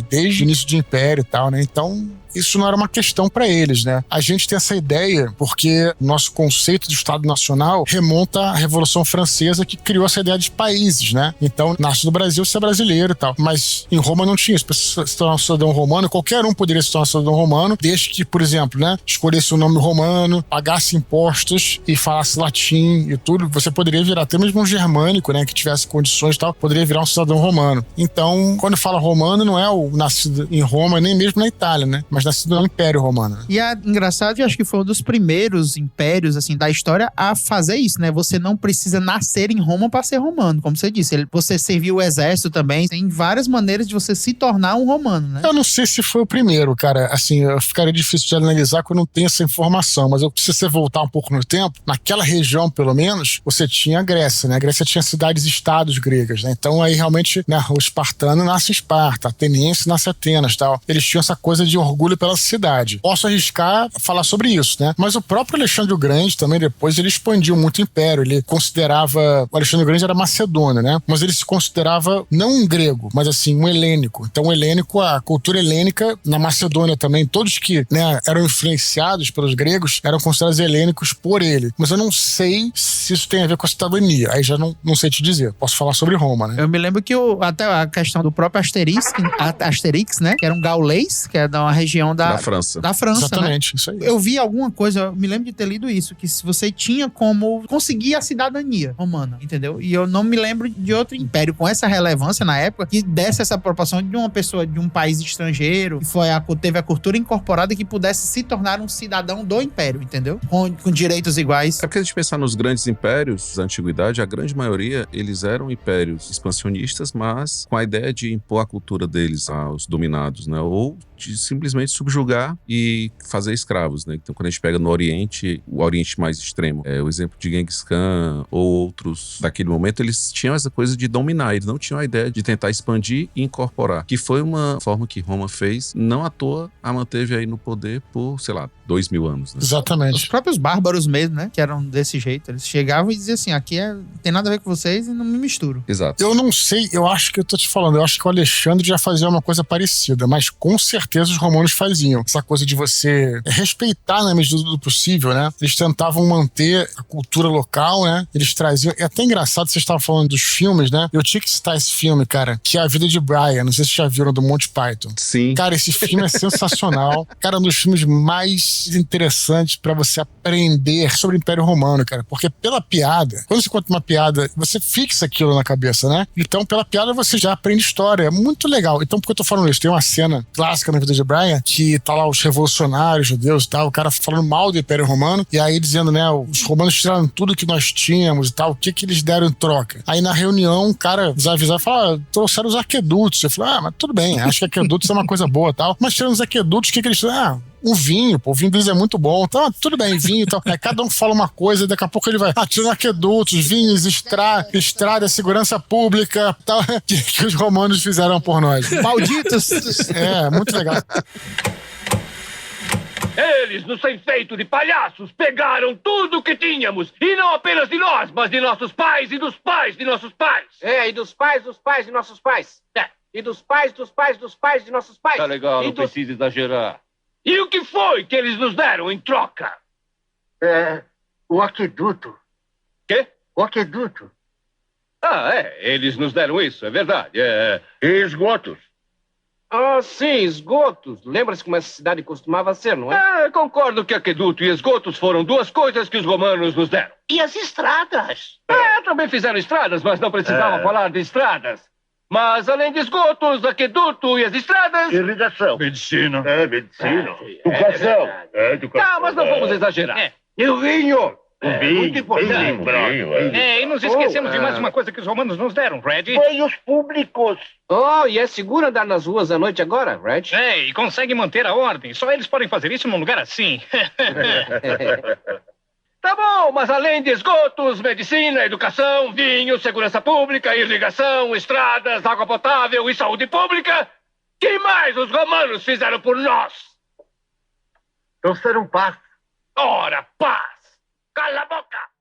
desde o início do Império e tal, né? Então... isso não era uma questão para eles, né? A gente tem essa ideia porque o nosso conceito de Estado Nacional remonta à Revolução Francesa, que criou essa ideia de países, né? Então, nasce no Brasil, você é brasileiro e tal. Mas em Roma não tinha isso. Para se tornar um cidadão romano, qualquer um poderia se tornar um cidadão romano, desde que, por exemplo, né, escolhesse o nome romano, pagasse impostos e falasse latim e tudo, você poderia virar até mesmo um germânico, né, que tivesse condições e tal, poderia virar um cidadão romano. Então, quando fala romano, não é o nascido em Roma, nem mesmo na Itália, né? Mas nascido no Império Romano. E é engraçado que eu acho que foi um dos primeiros impérios, assim, da história a fazer isso, né? Você não precisa nascer em Roma para ser romano, como você disse. Você serviu o exército também. Tem várias maneiras de você se tornar um romano, né? Eu não sei se foi o primeiro, cara. Assim, ficaria difícil de analisar porque eu não tenho essa informação, mas se você voltar um pouco no tempo, naquela região, pelo menos, você tinha a Grécia, né? A Grécia tinha cidades-estados gregas, né? Então aí realmente, né, o espartano nasce Esparta, a ateniense nasce Atenas, tal. Eles tinham essa coisa de orgulho pela cidade. Posso arriscar falar sobre isso, né? Mas o próprio Alexandre o Grande também depois ele expandiu muito o império. Ele considerava... O Alexandre o Grande era macedônio, né? Mas ele se considerava não um grego, mas assim, um helênico. Então o helênico, a cultura helênica na Macedônia também, todos que, né, eram influenciados pelos gregos eram considerados helênicos por ele. Mas eu não sei se isso tem a ver com a cidadania. Aí já não sei te dizer. Posso falar sobre Roma, né? Eu me lembro que até a questão do próprio Asterix, né? Que era um gaulês, que é de uma região da França. Da França, exatamente, né? Isso aí. Eu vi alguma coisa, eu me lembro de ter lido isso, que se você tinha como conseguir a cidadania romana, entendeu? E eu não me lembro de outro império com essa relevância na época que desse essa proporção de uma pessoa de um país estrangeiro, que teve a cultura incorporada e que pudesse se tornar um cidadão do império, entendeu? Com direitos iguais. É porque a gente pensar nos grandes impérios da antiguidade, a grande maioria, eles eram impérios expansionistas, mas com a ideia de impor a cultura deles aos dominados, né? Ou de simplesmente subjugar e fazer escravos, né? Então, quando a gente pega no Oriente, o Oriente mais extremo, o exemplo de Genghis Khan ou outros daquele momento, eles tinham essa coisa de dominar, eles não tinham a ideia de tentar expandir e incorporar, que foi uma forma que Roma fez, não à toa a manteve aí no poder por, sei lá, 2000 anos, né? Exatamente. Os próprios bárbaros mesmo, né? Que eram desse jeito. Eles chegavam e diziam assim, aqui não tem nada a ver com vocês e não me misturo. Exato. Eu não sei, eu acho que eu tô te falando, eu acho que o Alexandre já fazia uma coisa parecida, mas com certeza os romanos faziam. Essa coisa de você respeitar na medida do possível, né? Eles tentavam manter a cultura local, né? Eles traziam... É até engraçado, vocês estavam falando dos filmes, né? Eu tinha que citar esse filme, cara, que é A Vida de Brian. Não sei se vocês já viram, do Monty Python. Sim. Cara, esse filme é sensacional. Cara, um dos filmes mais interessantes pra você aprender sobre o Império Romano, cara. Porque pela piada, quando você conta uma piada, você fixa aquilo na cabeça, né? Então, pela piada, você já aprende história. É muito legal. Então, por que eu tô falando isso? Tem uma cena clássica na Vida de Brian, que tá lá os revolucionários judeus e tal, o cara falando mal do Império Romano, e aí dizendo, né, os romanos tiraram tudo que nós tínhamos e tal, o que eles deram em troca? Aí na reunião, o cara desavisado fala, trouxeram os aquedutos. Eu falei, mas tudo bem, acho que aquedutos é uma coisa boa e tal, mas tirando os aquedutos, o que eles fizeram? O vinho, pô, o vinho deles é muito bom. Então, tudo bem, vinho e tal. Aí cada um fala uma coisa e daqui a pouco ele vai tirando aquedutos, vinhos, estrada, segurança pública, tal, que os romanos fizeram por nós. Malditos! Muito legal. Eles, nos têm feito de palhaços, pegaram tudo o que tínhamos. E não apenas de nós, mas de nossos pais e dos pais de nossos pais. E dos pais de nossos pais. E dos pais dos pais dos pais de nossos pais. Tá legal, não precisa exagerar. E o que foi que eles nos deram em troca? O aqueduto. Quê? O aqueduto. Eles nos deram isso, é verdade. E esgotos. Ah, sim, esgotos. Lembra-se como essa cidade costumava ser, não é? Concordo que aqueduto e esgotos foram duas coisas que os romanos nos deram. E as estradas? Também fizeram estradas, mas não precisavam falar de estradas. Mas além de esgotos, aqueduto e as estradas... Irrigação. Medicina. Medicina. Educação. Educação. Tá, mas não vamos exagerar. E o vinho? Muito importante. E nos esquecemos de mais uma coisa que os romanos nos deram, Red. Banhos públicos. Oh, e é seguro andar nas ruas à noite agora, Red? E conseguem manter a ordem. Só eles podem fazer isso num lugar assim. Tá bom, mas além de esgotos, medicina, educação, vinho, segurança pública, irrigação, estradas, água potável e saúde pública, que mais os romanos fizeram por nós? Trouxeram paz. Ora, paz! Cala a boca!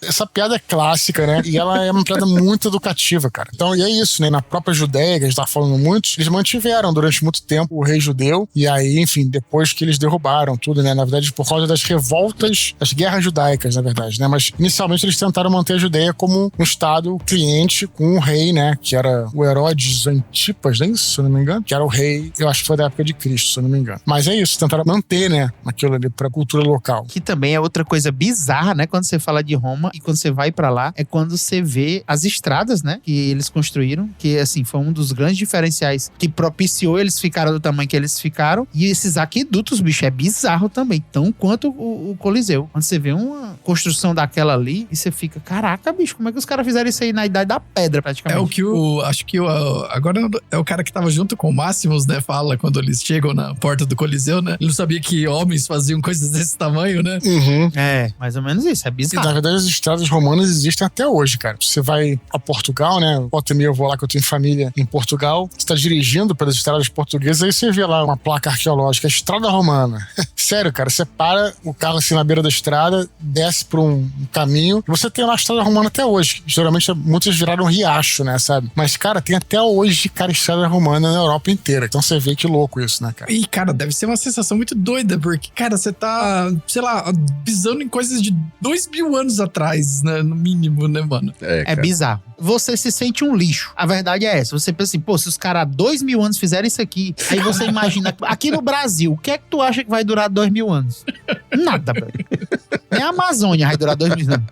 Essa piada é clássica, né? E ela é uma piada muito educativa, cara. Então, e é isso, né? Na própria Judéia, que a gente tá falando muito, eles mantiveram durante muito tempo o rei judeu. E aí, enfim, depois que eles derrubaram tudo, né? Na verdade, por causa das revoltas, das guerras judaicas, na verdade, né? Mas, inicialmente, eles tentaram manter a Judéia como um estado cliente com um rei, né? Que era o Herodes Antipas, não é isso? Se eu não me engano. Que era o rei, eu acho que foi da época de Cristo, se eu não me engano. Mas é isso, tentaram manter, né? Aquilo ali pra cultura local. Que também é outra coisa bizarra, né? Quando você fala de Roma e quando você vai pra lá, é quando você vê as estradas, né? Que eles construíram, que assim, foi um dos grandes diferenciais que propiciou eles ficaram do tamanho que eles ficaram. E esses aquedutos, bicho, é bizarro também, tão quanto o Coliseu. Quando você vê uma construção daquela ali, e você fica, caraca, bicho, como é que os caras fizeram isso aí na Idade da Pedra, praticamente? É o que acho que agora é o cara que tava junto com o Máximos, né, fala quando eles chegam na porta do Coliseu, né? Ele não sabia que homens faziam coisas desse tamanho, né? Uhum. É, mais ou menos isso, é bizarro. E, na verdade, as estradas romanas existem até hoje, cara. Você vai a Portugal, né? Volta e meia eu vou lá que eu tenho família em Portugal. Você tá dirigindo pelas estradas portuguesas, aí você vê lá uma placa arqueológica, Estrada Romana. Sério, cara, você para o carro assim na beira da estrada, desce por um caminho, e você tem lá a Estrada Romana até hoje. Geralmente muitas viraram riacho, né, sabe? Mas, cara, tem até hoje, cara, Estrada Romana na Europa inteira. Então você vê que louco isso, né, cara? E, cara, deve ser uma sensação muito doida, porque, cara, você tá, sei lá, pisando em coisas de 2000 anos atrás, né? No mínimo, né, mano? É bizarro. Você se sente um lixo. A verdade é essa. Você pensa assim, pô, se os caras há 2000 anos fizeram isso aqui, aí você imagina, aqui no Brasil, o que é que tu acha que vai durar 2000 anos? Nada, velho. Nem a Amazônia vai durar 2000 anos.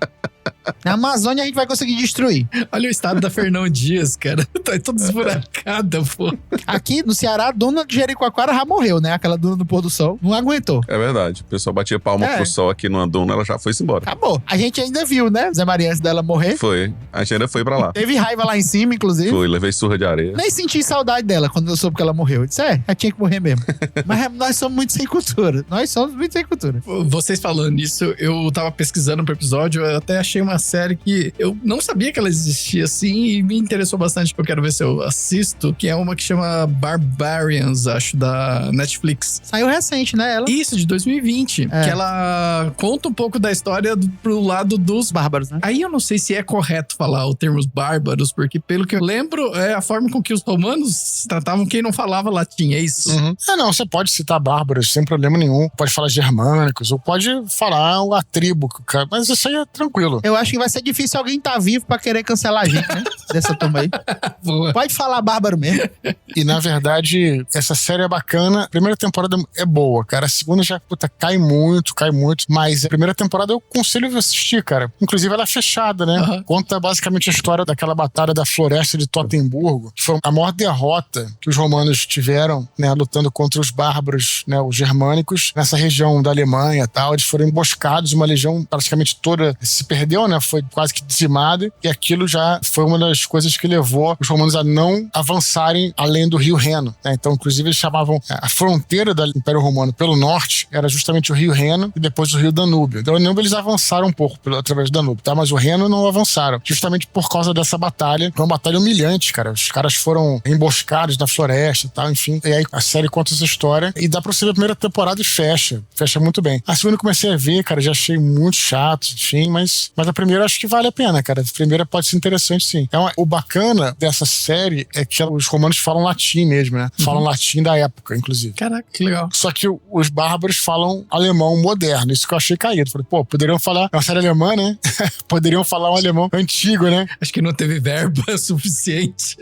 Na Amazônia a gente vai conseguir destruir. Olha o estado da Fernão Dias, cara. Tá toda esburacada, pô. Aqui no Ceará, a duna de Jericoacoara já morreu, né? Aquela duna do pôr do sol. Não aguentou. É verdade. O pessoal batia palma pro sol aqui numa duna, ela já foi-se embora. Acabou. A gente ainda viu, né? Zé Maria, antes dela morrer. Foi. A gente ainda foi pra lá. Teve raiva lá em cima, inclusive. Foi, levei surra de areia. Nem senti saudade dela quando eu soube que ela morreu. Eu disse, já tinha que morrer mesmo. Mas nós somos muito sem cultura. Nós somos muito sem cultura. Vocês falando isso, eu tava pesquisando pro episódio, eu até achei uma série que eu não sabia que ela existia assim e me interessou bastante, que eu quero ver se eu assisto, que é uma que chama Barbarians, acho, da Netflix. Saiu recente, né? Ela? Isso, de 2020. Que ela conta um pouco da história pro lado dos bárbaros, né? Aí eu não sei se é correto falar o termo bárbaros, porque pelo que eu lembro, é a forma com que os romanos tratavam quem não falava latim, é isso? Uhum. Não, você pode citar bárbaros sem problema nenhum. Pode falar germânicos, ou pode falar a tribo, mas isso aí é tranquilo. Eu acho que vai ser difícil alguém tá vivo pra querer cancelar a gente, né? Dessa turma aí. Pode falar bárbaro mesmo. E na verdade, essa série é bacana. A primeira temporada é boa, cara. A segunda já, cai muito. Mas a primeira temporada eu aconselho a assistir, cara. Inclusive ela é fechada, né? Uhum. Conta basicamente a história daquela batalha da floresta de Totemburgo, que foi a maior derrota que os romanos tiveram, né? Lutando contra os bárbaros, né? Os germânicos, nessa região da Alemanha e tal. Eles foram emboscados, uma legião praticamente toda se perdeu, né? Foi quase que dizimada, e aquilo já foi uma das coisas que levou os romanos a não avançarem além do rio Reno, né? Então, inclusive, eles chamavam a fronteira do Império Romano pelo norte, era justamente o rio Reno e depois o rio Danúbio. Do Danúbio eles avançaram um pouco através do Danúbio, tá? Mas o Reno não avançaram, justamente por causa dessa batalha. Foi uma batalha humilhante, cara. Os caras foram emboscados na floresta e tal, enfim. E aí a série conta essa história e dá pra você ver a primeira temporada e fecha muito bem. A segunda eu comecei a ver, cara, já achei muito chato, enfim, mas a primeira acho que vale a pena, cara. A primeira pode ser interessante, sim. O bacana dessa série é que os romanos falam latim mesmo, né? Falam latim da época, inclusive. Caraca, que legal. Só que os bárbaros falam alemão moderno. Isso que eu achei caído. Falei, pô, poderiam falar... É uma série alemã, né? Poderiam falar um alemão antigo, né? Acho que não teve verba suficiente.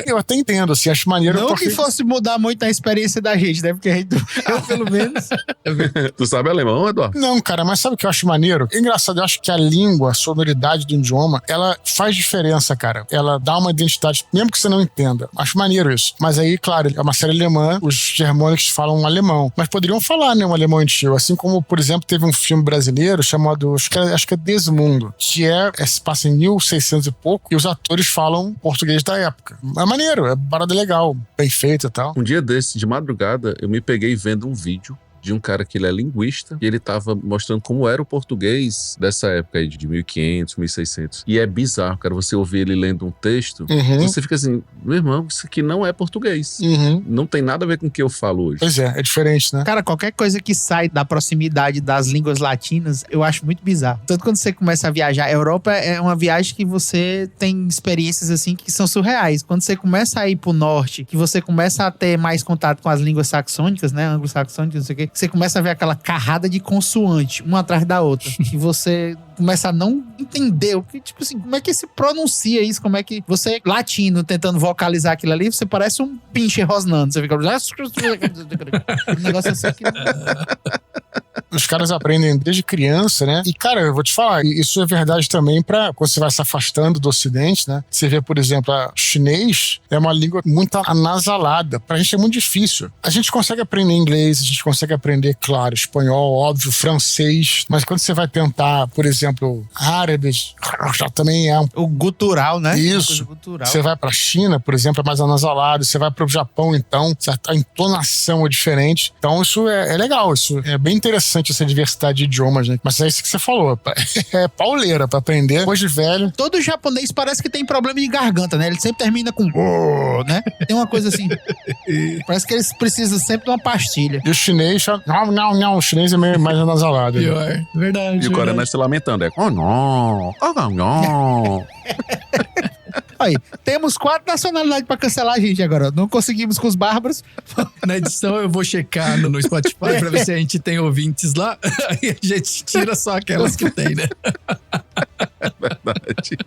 Eu até entendo, assim, acho maneiro. Não porque... que fosse mudar muito a experiência da gente, né? Porque a gente, eu, pelo menos... Tu sabe alemão, Eduardo? Não, cara, mas sabe o que eu acho maneiro? É engraçado, eu acho que a língua, a sonoridade do idioma, ela faz diferença, cara. Ela dá uma identidade, mesmo que você não entenda. Acho maneiro isso. Mas aí, claro, é uma série alemã, os germânicos falam um alemão. Mas poderiam falar, né, um alemão antigo. Assim como, por exemplo, teve um filme brasileiro chamado, acho que é Desmundo, que se passa em 1600 e pouco, e os atores falam português da época. É maneiro, é parada legal, bem feita e tal. Um dia desse, de madrugada, eu me peguei vendo um vídeo de um cara que ele é linguista e ele tava mostrando como era o português dessa época aí, de 1500, 1600. E é bizarro, cara, você ouvir ele lendo um texto, você fica assim, meu irmão, isso aqui não é português. Não tem nada a ver com o que eu falo hoje. Pois é diferente, né? Cara, qualquer coisa que sai da proximidade das línguas latinas, eu acho muito bizarro. Tanto quando você começa a viajar, a Europa é uma viagem que você tem experiências assim que são surreais. Quando você começa a ir pro norte, que você começa a ter mais contato com as línguas saxônicas, né, anglo-saxônicas, não sei o quê, você começa a ver aquela carrada de consoante, uma atrás da outra, que você começa a não entender o que, tipo assim, como é que se pronuncia isso, como é que você, latino, tentando vocalizar aquilo ali, você parece um pinche rosnando, você fica... um negócio assim que... Os caras aprendem desde criança, né? E, cara, eu vou te falar, isso é verdade também pra quando você vai se afastando do Ocidente, né? Você vê, por exemplo, o chinês é uma língua muito anasalada. Pra gente é muito difícil. A gente consegue aprender inglês, a gente consegue aprender, claro, espanhol, óbvio, francês, mas quando você vai tentar, por exemplo, árabe, já também é o gutural, né? Isso. Gutural. Você vai pra China, por exemplo, é mais anasalado. Você vai pro Japão, então, a entonação é diferente. Então, isso é legal. Isso é bem interessante, essa diversidade de idiomas, né? Mas é isso que você falou. É pauleira pra aprender. Depois de velho. Todo japonês parece que tem problema de garganta, né? Ele sempre termina com né? Tem uma coisa assim. Parece que eles precisam sempre de uma pastilha. E o chinês, não. O chinês é meio mais anasalado. Pior. Né? Verdade. E o coreano se lamentando. Não. Aí, temos 4 nacionalidades pra cancelar a gente agora. Não conseguimos com os bárbaros. Na edição eu vou checar no Spotify pra ver se a gente tem ouvintes lá. Aí a gente tira só aquelas que tem, né? Verdade.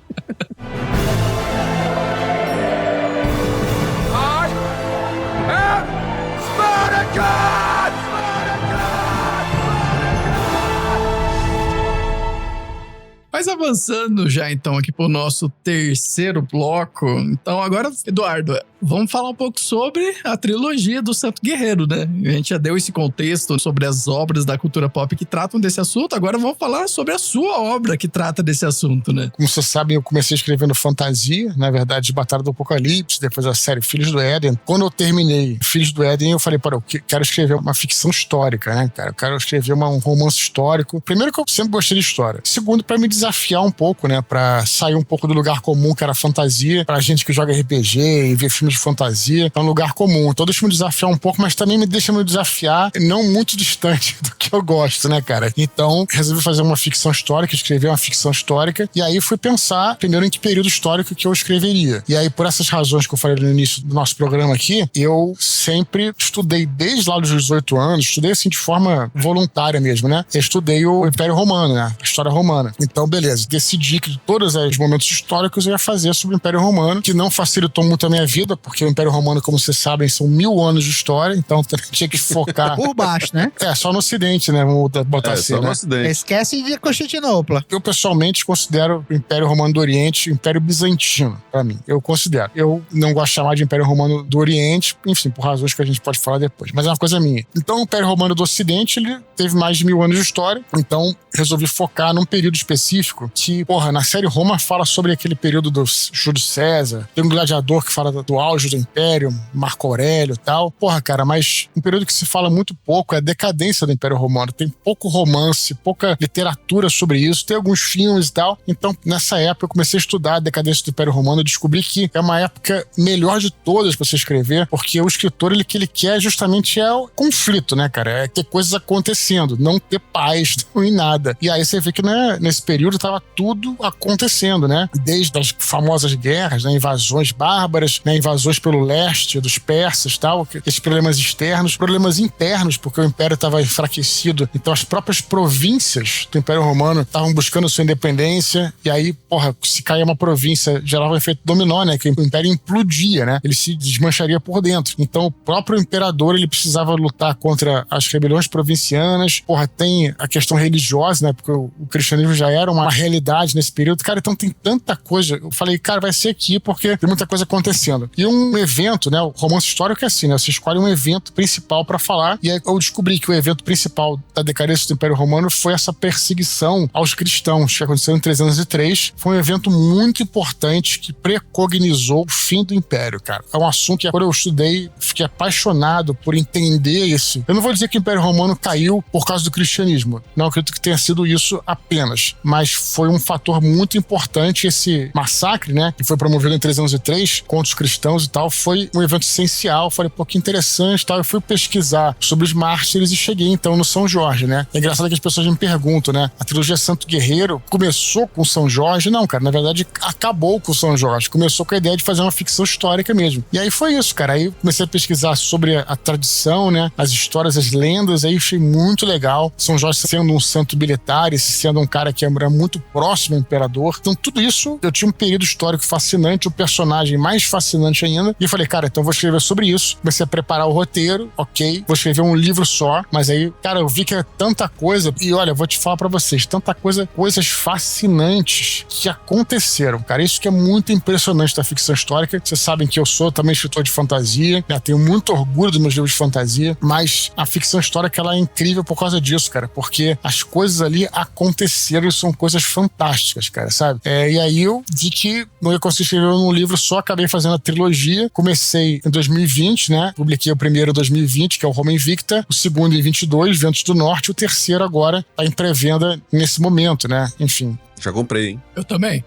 Mas avançando já então aqui pro nosso terceiro bloco, então agora, Eduardo, vamos falar um pouco sobre a trilogia do Santo Guerreiro, né? A gente já deu esse contexto sobre as obras da cultura pop que tratam desse assunto, agora vamos falar sobre a sua obra que trata desse assunto, né? Como vocês sabem, eu comecei escrevendo fantasia, na verdade, Batalha do Apocalipse, depois a série Filhos do Éden. Quando eu terminei Filhos do Éden, eu falei, eu quero escrever uma ficção histórica, né, cara? Eu quero escrever um romance histórico. Primeiro que eu sempre gostei de história. Segundo, pra me desafiar um pouco, né? Pra sair um pouco do lugar comum, que era fantasia. Pra gente que joga RPG e vê filmes de fantasia, é um lugar comum. Então deixa eu me desafiar um pouco, mas também me deixa me desafiar não muito distante do que eu gosto, né, cara? Então, resolvi fazer uma ficção histórica, escrever uma ficção histórica, e aí fui pensar, primeiro, em que período histórico que eu escreveria. E aí, por essas razões que eu falei no início do nosso programa aqui, eu sempre estudei, desde lá dos 18 anos, estudei assim de forma voluntária mesmo, né? Eu estudei o Império Romano, né? A história romana. Então, beleza, decidi que todos os momentos históricos eu ia fazer sobre o Império Romano, que não facilitou muito a minha vida, porque o Império Romano, como vocês sabem, são 1000 anos de história, então tinha que focar... Por baixo, né? Só no Ocidente, né? Vamos botar assim, só no né? Ocidente. Esquece de Constantinopla. Eu, pessoalmente, considero o Império Romano do Oriente o Império Bizantino, pra mim. Eu considero. Eu não gosto de chamar de Império Romano do Oriente, enfim, por razões que a gente pode falar depois, mas é uma coisa minha. Então, o Império Romano do Ocidente, ele teve mais de 1000 anos de história, então resolvi focar num período específico que, na série Roma fala sobre aquele período do Júlio César, tem um gladiador que fala do auge do Império, Marco Aurélio e tal. Cara, mas um período que se fala muito pouco é a decadência do Império Romano. Tem pouco romance, pouca literatura sobre isso, tem alguns filmes e tal. Então, nessa época, eu comecei a estudar a decadência do Império Romano e descobri que é uma época melhor de todas pra você escrever, porque o escritor, o que ele quer justamente é o conflito, né, cara? É ter coisas acontecendo, não ter paz, não em nada. E aí você vê que nesse período onde estava tudo acontecendo, né? Desde as famosas guerras, né? Invasões bárbaras, né? Invasões pelo leste dos persas, tal, esses problemas externos, problemas internos, porque o Império estava enfraquecido. Então as próprias províncias do Império Romano estavam buscando sua independência, e aí, porra, se caía uma província, gerava um efeito dominó, né? Que o Império implodia, né? Ele se desmancharia por dentro. Então o próprio imperador, ele precisava lutar contra as rebeliões provincianas. Porra, tem a questão religiosa, né? Porque o cristianismo já era uma realidade nesse período. Cara, então tem tanta coisa. Eu falei, cara, vai ser aqui porque tem muita coisa acontecendo. E um evento, né? O romance histórico é assim, né? Você escolhe um evento principal pra falar, e aí eu descobri que o evento principal da decadência do Império Romano foi essa perseguição aos cristãos, que aconteceu em 303. Foi um evento muito importante que precognizou o fim do Império, cara. É um assunto que, quando eu estudei, fiquei apaixonado por entender isso. Eu não vou dizer que o Império Romano caiu por causa do cristianismo. Não acredito que tenha sido isso apenas. Mas foi um fator muito importante. Esse massacre, né, que foi promovido em 303 contra os cristãos e tal, foi um evento essencial. Falei, pô, que interessante e tal. Eu fui pesquisar sobre os mártires e cheguei, então, no São Jorge, né? É engraçado que as pessoas me perguntam, né? A trilogia Santo Guerreiro começou com São Jorge? Não, cara. Na verdade, acabou com São Jorge. Começou com a ideia de fazer uma ficção histórica mesmo. E aí foi isso, cara. Aí comecei a pesquisar sobre a tradição, né? As histórias, as lendas. Aí achei muito legal. São Jorge sendo um santo militar, e sendo um cara que era muito próximo ao imperador. Então, tudo isso, eu tinha um período histórico fascinante, o personagem mais fascinante ainda. E eu falei, cara, então eu vou escrever sobre isso. Comecei a preparar o roteiro, ok. Vou escrever um livro só. Mas aí, cara, eu vi que é tanta coisa. E olha, eu vou te falar pra vocês, tanta coisa, coisas fascinantes que aconteceram, cara. Isso que é muito impressionante da ficção histórica. Vocês sabem que eu sou também escritor de fantasia, né? Tenho muito orgulho dos meus livros de fantasia, mas a ficção histórica, ela é incrível por causa disso, cara, porque as coisas ali aconteceram e são coisas fantásticas, cara, sabe? E aí eu vi que não ia conseguir escrever um livro só, acabei fazendo a trilogia. Comecei em 2020, né? Publiquei o primeiro em 2020, que é o Roma Invicta, o segundo em 22, Ventos do Norte, o terceiro agora tá em pré-venda nesse momento, né? Enfim. Já comprei, hein? Eu também.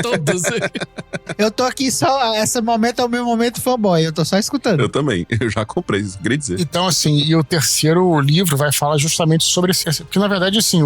Todos. Eu tô aqui só, esse momento é o meu momento fanboy, eu tô só escutando. Eu também, eu já comprei, isso queria dizer. Então, assim, e o terceiro livro vai falar justamente sobre esse, porque na verdade, assim,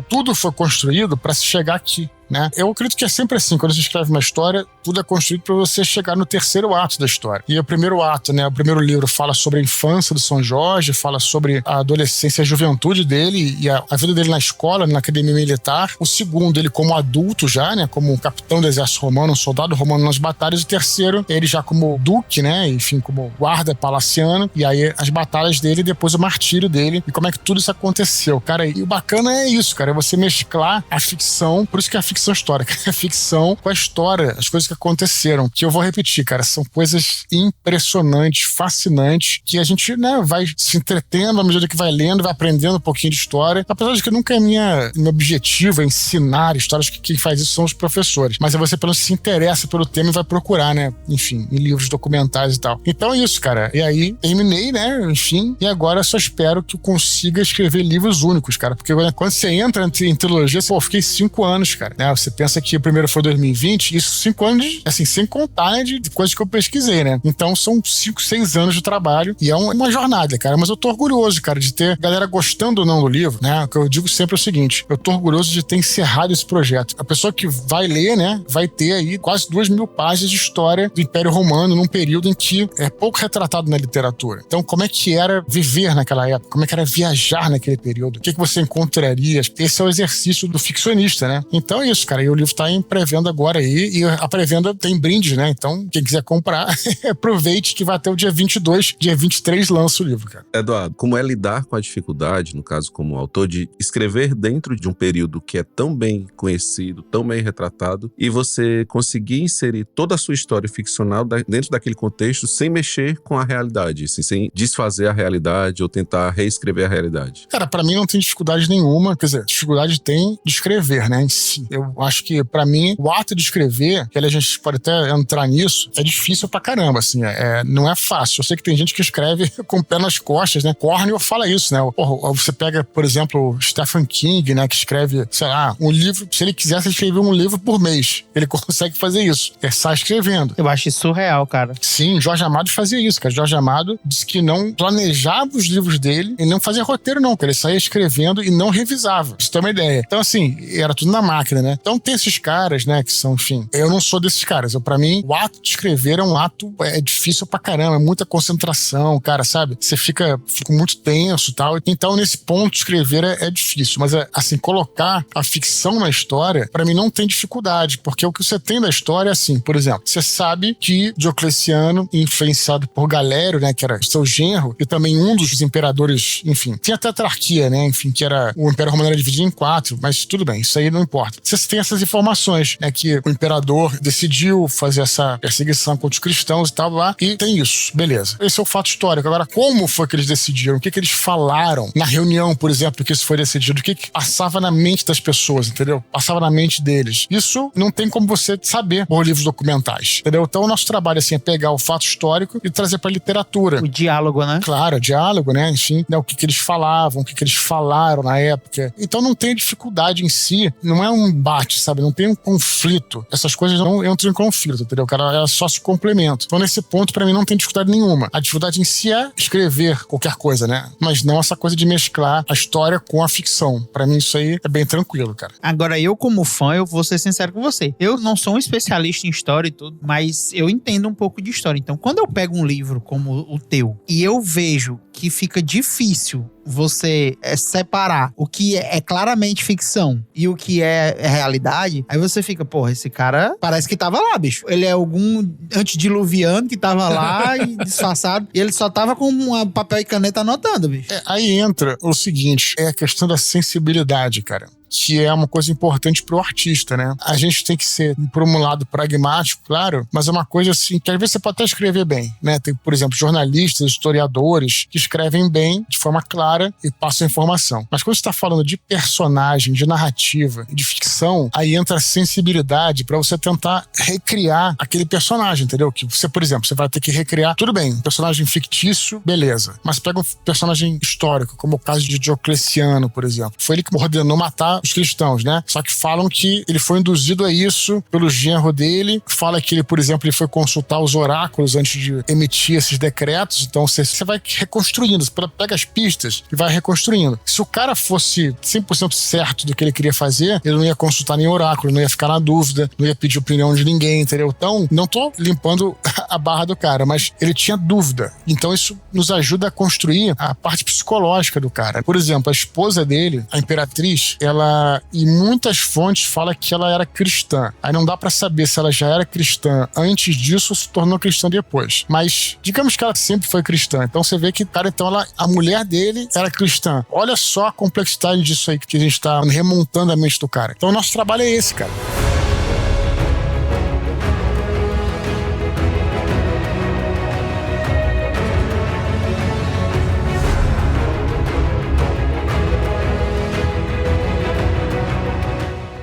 tudo foi construído para se chegar aqui, né? Eu acredito que é sempre assim, quando você escreve uma história, tudo é construído para você chegar no terceiro ato da história. E o primeiro ato, né, o primeiro livro fala sobre a infância do São Jorge, fala sobre a adolescência e a juventude dele e a vida dele na escola, na academia militar. O segundo, ele como adulto já, né, como um capitão do exército romano, um soldado romano nas batalhas. E o terceiro, ele já como duque, né, enfim, como guarda palaciano. E aí as batalhas dele e depois o martírio dele e como é que tudo isso aconteceu. Cara, e o bacana é isso, cara, é você mesclar a ficção, por isso que é a ficção histórica, a ficção com a história, as coisas que aconteceram, que eu vou repetir, cara, são coisas impressionantes, fascinantes, que a gente, né, vai se entretendo à medida que vai lendo, vai aprendendo um pouquinho de história, apesar de que nunca é meu objetivo é ensinar histórias, que quem faz isso são os professores, mas é você pelo menos se interessa pelo tema e vai procurar, né, enfim, em livros documentais e tal. Então é isso, cara, e aí terminei, né, enfim, e agora só espero que eu consiga escrever livros únicos, cara, porque quando você entra em trilogia, pô, eu fiquei 5 anos, cara, né, você pensa que o primeiro foi 2020, isso 5 anos, assim, sem contar, né, de coisas que eu pesquisei, né? Então são 5, 6 anos de trabalho e é uma jornada, cara. Mas eu tô orgulhoso, cara, de ter galera gostando ou não do livro, né? O que eu digo sempre é o seguinte, eu tô orgulhoso de ter encerrado esse projeto. A pessoa que vai ler, né, vai ter aí quase 2.000 páginas de história do Império Romano num período em que é pouco retratado na literatura. Então, como é que era viver naquela época? Como é que era viajar naquele período? O que você encontraria? Esse é o exercício do ficcionista, né? Então é isso, cara. E o livro tá em pré-venda agora aí, e a pré-venda tem brinde, né? Então, quem quiser comprar, aproveite que vai até o dia 22, dia 23 lança o livro, cara. Eduardo, como é lidar com a dificuldade, no caso como autor, de escrever dentro de um período que é tão bem conhecido, tão bem retratado, e você conseguir inserir toda a sua história ficcional dentro daquele contexto sem mexer com a realidade, assim, sem desfazer a realidade ou tentar reescrever a realidade? Cara, pra mim não tem dificuldade nenhuma, quer dizer, dificuldade tem de escrever, né, em si. Eu Eu acho que, pra mim, o ato de escrever, que a gente pode até entrar nisso, é difícil pra caramba, assim, não é fácil. Eu sei que tem gente que escreve com o pé nas costas, né? Cornell fala isso, né? Porra, você pega, por exemplo, Stephen King, né? Que escreve, sei lá, um livro, se ele quisesse escrever um livro por mês, ele consegue fazer isso. Ele sai escrevendo. Eu acho isso surreal, cara. Sim, Jorge Amado fazia isso, cara. Jorge Amado disse que não planejava os livros dele e não fazia roteiro, não, cara. Ele saía escrevendo e não revisava. Isso tem uma ideia. Então, assim, era tudo na máquina, né? Então tem esses caras, né, que são, enfim, eu não sou desses caras. Pra mim, o ato de escrever é um ato, difícil pra caramba, é muita concentração, cara, sabe? Você fica muito tenso e tal. Então, nesse ponto, escrever é difícil. Mas, assim, colocar a ficção na história, pra mim não tem dificuldade, porque o que você tem da história é assim, por exemplo, você sabe que Diocleciano, influenciado por Galério, né, que era seu genro, e também um dos imperadores, enfim, tinha a tetrarquia, né, enfim, que era, o Império Romano era dividido em 4, mas tudo bem, isso aí não importa. Você tem essas informações, né, que o imperador decidiu fazer essa perseguição contra os cristãos e tal, lá, e tem isso, beleza. Esse é o fato histórico. Agora, como foi que eles decidiram? O que eles falaram na reunião, por exemplo, que isso foi decidido? O que passava na mente das pessoas, entendeu? Passava na mente deles. Isso não tem como você saber por livros documentais, entendeu? Então, o nosso trabalho, assim, é pegar o fato histórico e trazer pra literatura. O diálogo, né? Claro, o diálogo, né? Enfim, né? O que eles falavam, o que eles falaram na época. Então, não tem dificuldade em si, não é um embate, sabe? Não tem um conflito. Essas coisas não entram em conflito, entendeu? O cara é só se complemento. Então, nesse ponto, pra mim, não tem dificuldade nenhuma. A dificuldade em si é escrever qualquer coisa, né? Mas não essa coisa de mesclar a história com a ficção. Pra mim, isso aí é bem tranquilo, cara. Agora, eu como fã, eu vou ser sincero com você. Eu não sou um especialista em história e tudo, mas eu entendo um pouco de história. Então, quando eu pego um livro como o teu e eu vejo que fica difícil você separar o que é claramente ficção e o que é realidade, aí você fica, porra, esse cara parece que tava lá, bicho. Ele é algum antediluviano que tava lá e disfarçado, e ele só tava com um papel e caneta anotando, bicho. Aí entra o seguinte, é a questão da sensibilidade, cara, que é uma coisa importante pro artista, né? A gente tem que ser, por um lado, pragmático, claro, mas é uma coisa assim, que às vezes você pode até escrever bem, né? Tem, por exemplo, jornalistas, historiadores, que escrevem bem, de forma clara, e passam informação. Mas quando você tá falando de personagem, de narrativa, de ficção, aí entra a sensibilidade pra você tentar recriar aquele personagem, entendeu? Que você, por exemplo, você vai ter que recriar, tudo bem, um personagem fictício, beleza, mas pega um personagem histórico, como o caso de Diocleciano, por exemplo. Foi ele que ordenou matar os cristãos, né? Só que falam que ele foi induzido a isso pelo genro dele. Fala que ele, por exemplo, ele foi consultar os oráculos antes de emitir esses decretos. Então você vai reconstruindo, você pega as pistas e vai reconstruindo. Se o cara fosse 100% certo do que ele queria fazer, ele não ia consultar nem oráculo, não ia ficar na dúvida, não ia pedir opinião de ninguém, entendeu? Então, não tô limpando a barra do cara, mas ele tinha dúvida. Então isso nos ajuda a construir a parte psicológica do cara. Por exemplo, a esposa dele, a imperatriz, ela, em muitas fontes, fala que ela era cristã. Aí não dá pra saber se ela já era cristã antes disso ou se tornou cristã depois. Mas digamos que ela sempre foi cristã. Então você vê que, cara, então a mulher dele era cristã. Olha só a complexidade disso aí que a gente tá remontando a mente do cara. Então o nosso trabalho é esse, cara.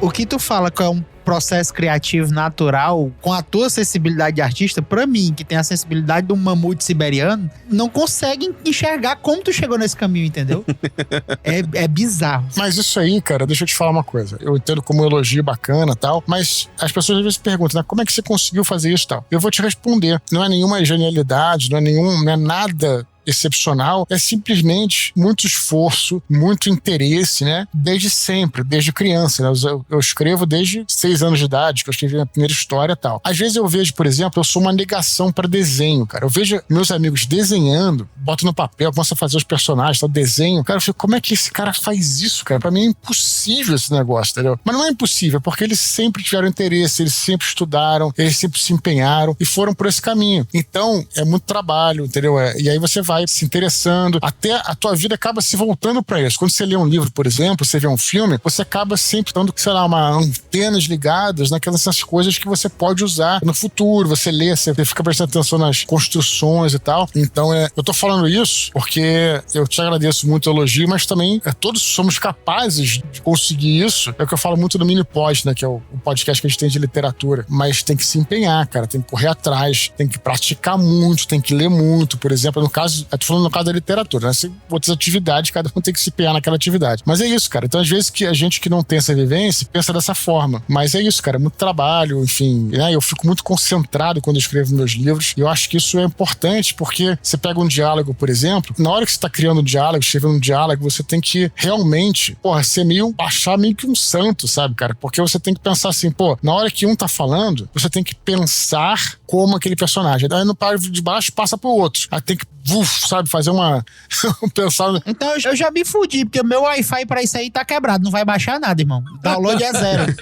O que tu fala que é um processo criativo natural, com a tua sensibilidade de artista, pra mim, que tem a sensibilidade de um mamute siberiano, não consegue enxergar como tu chegou nesse caminho, entendeu? É bizarro. Mas isso aí, cara, deixa eu te falar uma coisa. Eu entendo como um elogio bacana e tal, mas as pessoas às vezes perguntam, né, como é que você conseguiu fazer isso e tal? Eu vou te responder. Não é nenhuma genialidade, não é nada excepcional, é simplesmente muito esforço, muito interesse, né? Desde sempre, desde criança, né? Eu escrevo desde 6 anos de idade, que eu escrevi a primeira história e tal. Às vezes eu vejo, por exemplo, eu sou uma negação para desenho, cara. Eu vejo meus amigos desenhando, boto no papel, começo a fazer os personagens, tal, desenho. Cara, eu fico, como é que esse cara faz isso, cara? Pra mim é impossível esse negócio, entendeu? Mas não é impossível, porque eles sempre tiveram interesse, eles sempre estudaram, eles sempre se empenharam e foram por esse caminho. Então, é muito trabalho, entendeu? E aí você vai vai se interessando, até a tua vida acaba se voltando pra isso. Quando você lê um livro, por exemplo, você vê um filme, você acaba sempre dando, sei lá, antenas ligadas naquelas coisas que você pode usar no futuro. Você lê, você fica prestando atenção nas construções e tal. Então, eu tô falando isso porque eu te agradeço muito o elogio, mas também todos somos capazes de conseguir isso. É o que eu falo muito no Minipod, né, que é o podcast que a gente tem de literatura. Mas tem que se empenhar, cara, tem que correr atrás, tem que praticar muito, tem que ler muito. Por exemplo, no caso, eu tô falando no caso da literatura, né? Outras atividades, cada um tem que se empenhar naquela atividade. Mas é isso, cara. Então, às vezes, que a gente que não tem essa vivência pensa dessa forma. Mas é isso, cara. É muito trabalho, enfim, né? Eu fico muito concentrado quando eu escrevo meus livros. E eu acho que isso é importante, porque você pega um diálogo, por exemplo, na hora que você tá criando um diálogo, escrevendo um diálogo, você tem que realmente, achar meio que um santo, sabe, cara? Porque você tem que pensar assim, na hora que um tá falando, você tem que pensar como aquele personagem. Aí no par de baixo passa pro outro. Aí tem que, sabe, fazer pensar... Então eu já me fudi, porque o meu Wi-Fi pra isso aí tá quebrado. Não vai baixar nada, irmão. Download é 0.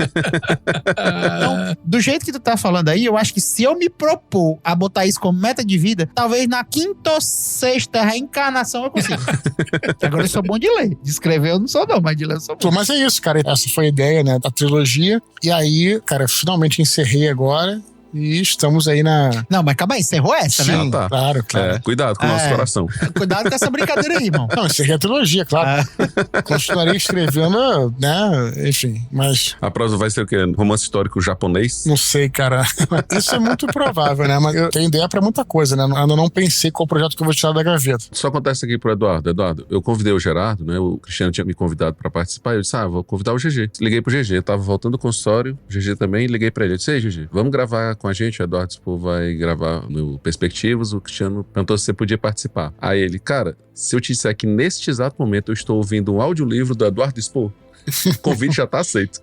Então, do jeito que tu tá falando aí, eu acho que se eu me propor a botar isso como meta de vida, talvez na 5ª ou 6ª reencarnação eu consiga. Agora eu sou bom de ler. De escrever eu não sou não, mas de ler eu sou bom. Mas é isso, cara. Essa foi a ideia, né, da trilogia. E aí, cara, finalmente encerrei agora. E estamos aí na... Não, mas calma aí, encerrou essa, Sim, né? Tá. Claro. Cuidado com o nosso coração. Cuidado com essa brincadeira aí, irmão. Não, encerrei a trilogia, claro. Continuarei escrevendo, né? Enfim, mas... A próxima vai ser o quê? Romance histórico japonês? Não sei, cara. Isso é muito provável, né? Mas eu tenho ideia pra muita coisa, né? Eu não pensei qual projeto que eu vou tirar da gaveta. Só acontece aqui pro Eduardo. Eduardo, eu convidei o Gerardo, né? O Cristiano tinha me convidado pra participar. Eu disse, vou convidar o GG. Liguei pro GG. Eu tava voltando do consultório, o GG também. Liguei pra ele. Eu disse, ei, GG, vamos gravar com a gente? O Eduardo vai gravar no Perspectivas. O Cristiano perguntou se você podia participar. Aí ele, cara, se eu te disser que neste exato momento eu estou ouvindo um audiolivro do Eduardo Spohr, o convite já tá aceito.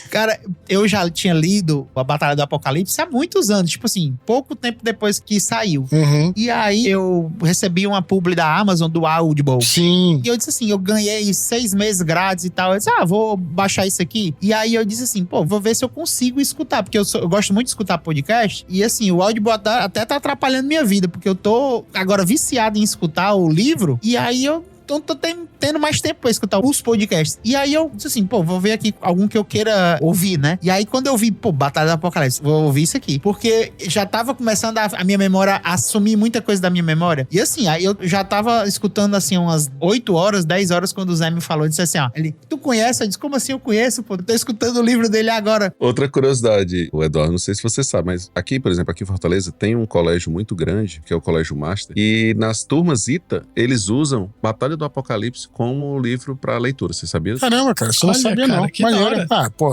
Cara, eu já tinha lido A Batalha do Apocalipse há muitos anos, tipo assim, pouco tempo depois que saiu. Uhum. E aí eu recebi uma publi da Amazon do Audible. Sim. E eu disse assim, eu ganhei 6 meses grátis e tal. Eu disse, vou baixar isso aqui. E aí eu disse assim, vou ver se eu consigo escutar, porque eu gosto muito de escutar podcast. E assim, o Audible até tá atrapalhando minha vida, porque eu tô agora viciado em escutar o livro. E aí eu tô tendo mais tempo pra escutar os podcasts. E aí eu disse assim, vou ver aqui algum que eu queira ouvir, né? E aí quando eu vi, Batalha do Apocalipse, vou ouvir isso aqui. Porque já tava começando a minha memória a assumir muita coisa da minha memória. E assim, aí eu já tava escutando assim umas 8 horas, 10 horas quando o Zé me falou. Disse assim, ele, tu conhece? Eu disse, como assim eu conheço, Eu tô escutando o livro dele agora. Outra curiosidade, o Eduardo, não sei se você sabe, mas aqui, por exemplo, aqui em Fortaleza, tem um colégio muito grande, que é o Colégio Master. E nas turmas ITA, eles usam Batalha do Apocalipse como livro pra leitura, você sabia? Caramba, cara, isso eu não sabia, não. Maneiro.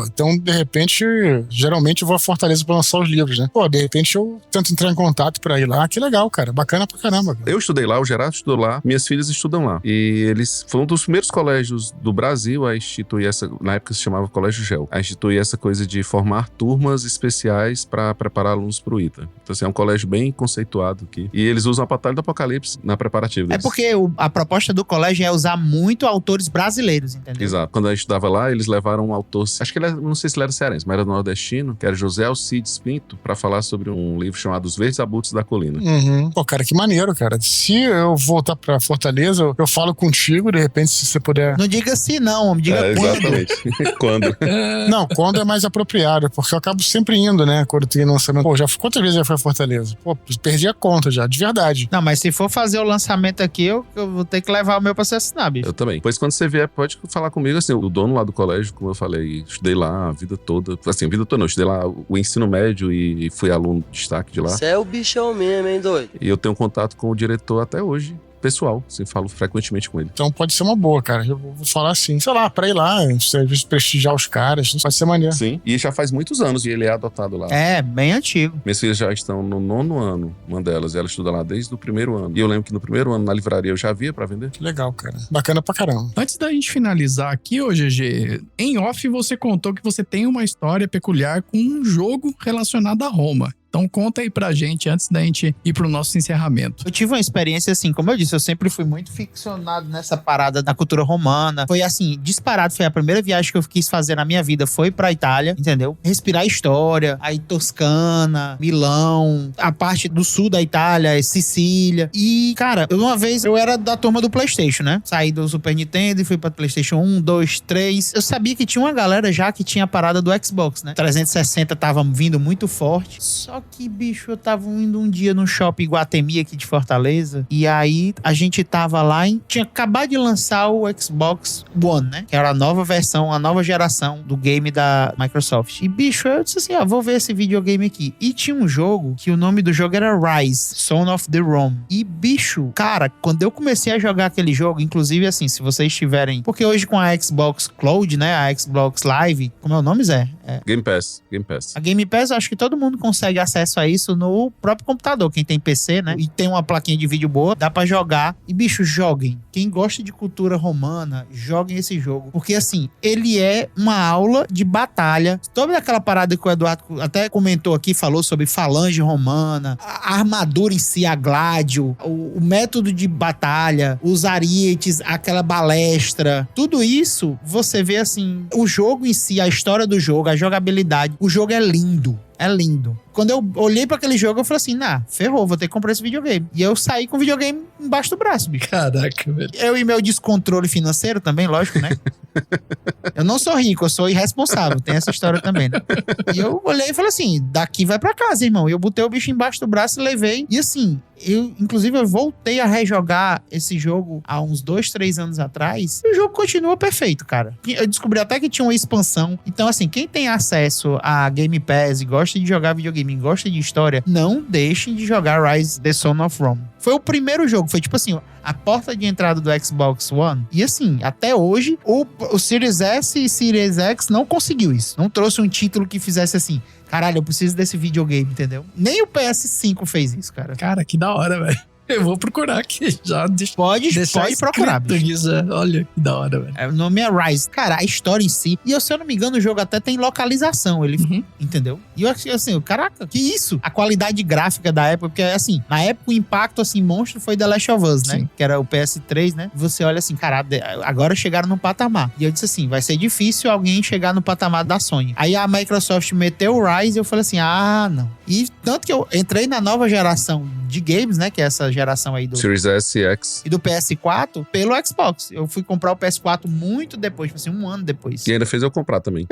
Então, de repente, geralmente eu vou a Fortaleza pra lançar os livros, né? De repente eu tento entrar em contato pra ir lá. Que legal, cara. Bacana pra caramba, cara. Eu estudei lá, o Gerardo estudou lá, minhas filhas estudam lá. E eles foram um dos primeiros colégios do Brasil a instituir na época se chamava Colégio GEL, a instituir essa coisa de formar turmas especiais pra preparar alunos pro ITA. Então, assim, é um colégio bem conceituado aqui. E eles usam a Batalha do Apocalipse na preparativa deles. É porque a proposta do colégio é usar muito autores brasileiros, entendeu? Exato. Quando a gente estudava lá, eles levaram um autor, acho que não sei se ele era cearense, mas era nordestino, que era José Alcides Pinto, pra falar sobre um livro chamado Os Verdes Abutres da Colina. Uhum. Cara, que maneiro, cara. Se eu voltar pra Fortaleza, eu falo contigo, de repente, se você puder... Não diga se não, diga quando. Exatamente. Quando? Não, quando é mais apropriado, porque eu acabo sempre indo, né, quando tem lançamento. Quantas vezes já foi a Fortaleza? Perdi a conta já, de verdade. Não, mas se for fazer o lançamento aqui, eu vou ter que levar o meu pra se assinar, bicho. Eu também. Pois quando você vier, pode falar comigo, assim, o dono lá do colégio, como eu falei, estudei lá a vida toda. Assim, a vida toda não, estudei lá o ensino médio e fui aluno de destaque de lá. Você é o bichão mesmo, hein, doido? E eu tenho contato com o diretor até hoje. Pessoal, assim, falo frequentemente com ele. Então pode ser uma boa, cara. Eu vou falar assim, sei lá, pra ir lá, prestigiar os caras, pode ser maneiro. Sim, e já faz muitos anos e ele é adotado lá. É, bem antigo. Minhas filhas já estão no 9º ano, uma delas, ela estuda lá desde o 1º ano. E eu lembro que no 1º ano, na livraria, eu já via pra vender. Que legal, cara. Bacana pra caramba. Antes da gente finalizar aqui, GG, em off você contou que você tem uma história peculiar com um jogo relacionado a Roma. Então conta aí pra gente, antes da gente ir pro nosso encerramento. Eu tive uma experiência assim, como eu disse, eu sempre fui muito ficcionado nessa parada da cultura romana. Foi assim, disparado, foi a primeira viagem que eu quis fazer na minha vida, foi pra Itália, entendeu? Respirar história, aí Toscana, Milão, a parte do sul da Itália, Sicília. E, cara, uma vez eu era da turma do PlayStation, né? Saí do Super Nintendo e fui pra PlayStation 1, 2, 3. Eu sabia que tinha uma galera já que tinha a parada do Xbox, né? 360 tava vindo muito forte. Só que, bicho, eu tava indo um dia no shopping Iguatemi aqui de Fortaleza, e aí a gente tava lá e tinha acabado de lançar o Xbox One, né? Que era a nova versão, a nova geração do game da Microsoft. E, bicho, eu disse assim, vou ver esse videogame aqui. E tinha um jogo que o nome do jogo era Rise, Son of the Rome. E, bicho, cara, quando eu comecei a jogar aquele jogo, inclusive, assim, se vocês tiverem... Porque hoje com a Xbox Cloud, né? A Xbox Live, como é o nome, Zé? Game Pass. A Game Pass, eu acho que todo mundo consegue acesso a isso no próprio computador. Quem tem PC, né? E tem uma plaquinha de vídeo boa, dá pra jogar. E, bicho, joguem. Quem gosta de cultura romana, joguem esse jogo. Porque, assim, ele é uma aula de batalha. Toda aquela parada que o Eduardo até comentou aqui, falou sobre falange romana, a armadura em si, a gládio, o método de batalha, os arietes, aquela balestra. Tudo isso, você vê, assim, o jogo em si, a história do jogo, a jogabilidade. O jogo é lindo. É lindo. Quando eu olhei pra aquele jogo, eu falei assim, ferrou, vou ter que comprar esse videogame. E eu saí com o videogame embaixo do braço, bicho. Caraca, velho. Eu e meu descontrole financeiro também, lógico, né? Eu não sou rico, eu sou irresponsável. Tem essa história também, né? E eu olhei e falei assim, daqui vai pra casa, irmão. E eu botei o bicho embaixo do braço e levei. E assim, inclusive eu voltei a rejogar esse jogo há uns 2, 3 anos atrás. E o jogo continua perfeito, cara. Eu descobri até que tinha uma expansão. Então assim, quem tem acesso a Game Pass e gosta de jogar videogame, gosta de história, não deixem de jogar Rise the Son of Rome. Foi o primeiro jogo, foi tipo assim, a porta de entrada do Xbox One. E assim, até hoje, o Series S e Series X não conseguiu isso. Não trouxe um título que fizesse assim, caralho, eu preciso desse videogame, entendeu? Nem o PS5 fez isso, cara. Cara, que da hora, velho. Eu vou procurar aqui já. Pode procurar, bicho. Olha que da hora, velho. O nome é Rise. Cara, a história em si. E se eu não me engano, o jogo até tem localização. Ele, entendeu? E eu achei assim, caraca, que isso? A qualidade gráfica da época, porque assim, na época o impacto assim, monstro foi The Last of Us, né? Sim. Que era o PS3, né? Você olha assim, caralho, agora chegaram no patamar. E eu disse assim, vai ser difícil alguém chegar no patamar da Sony. Aí a Microsoft meteu o Rise e eu falei assim, não. E tanto que eu entrei na nova geração de games, né? Que é essa geração aí do Series S e X e do PS4 pelo Xbox. Eu fui comprar o PS4 muito depois, tipo assim, 1 ano depois. E ainda fez eu comprar também.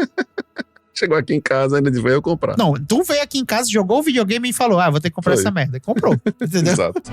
Chegou aqui em casa, ainda veio eu comprar. Não, tu veio aqui em casa, jogou o videogame e falou, vou ter que comprar essa merda. Comprou, entendeu? Exato.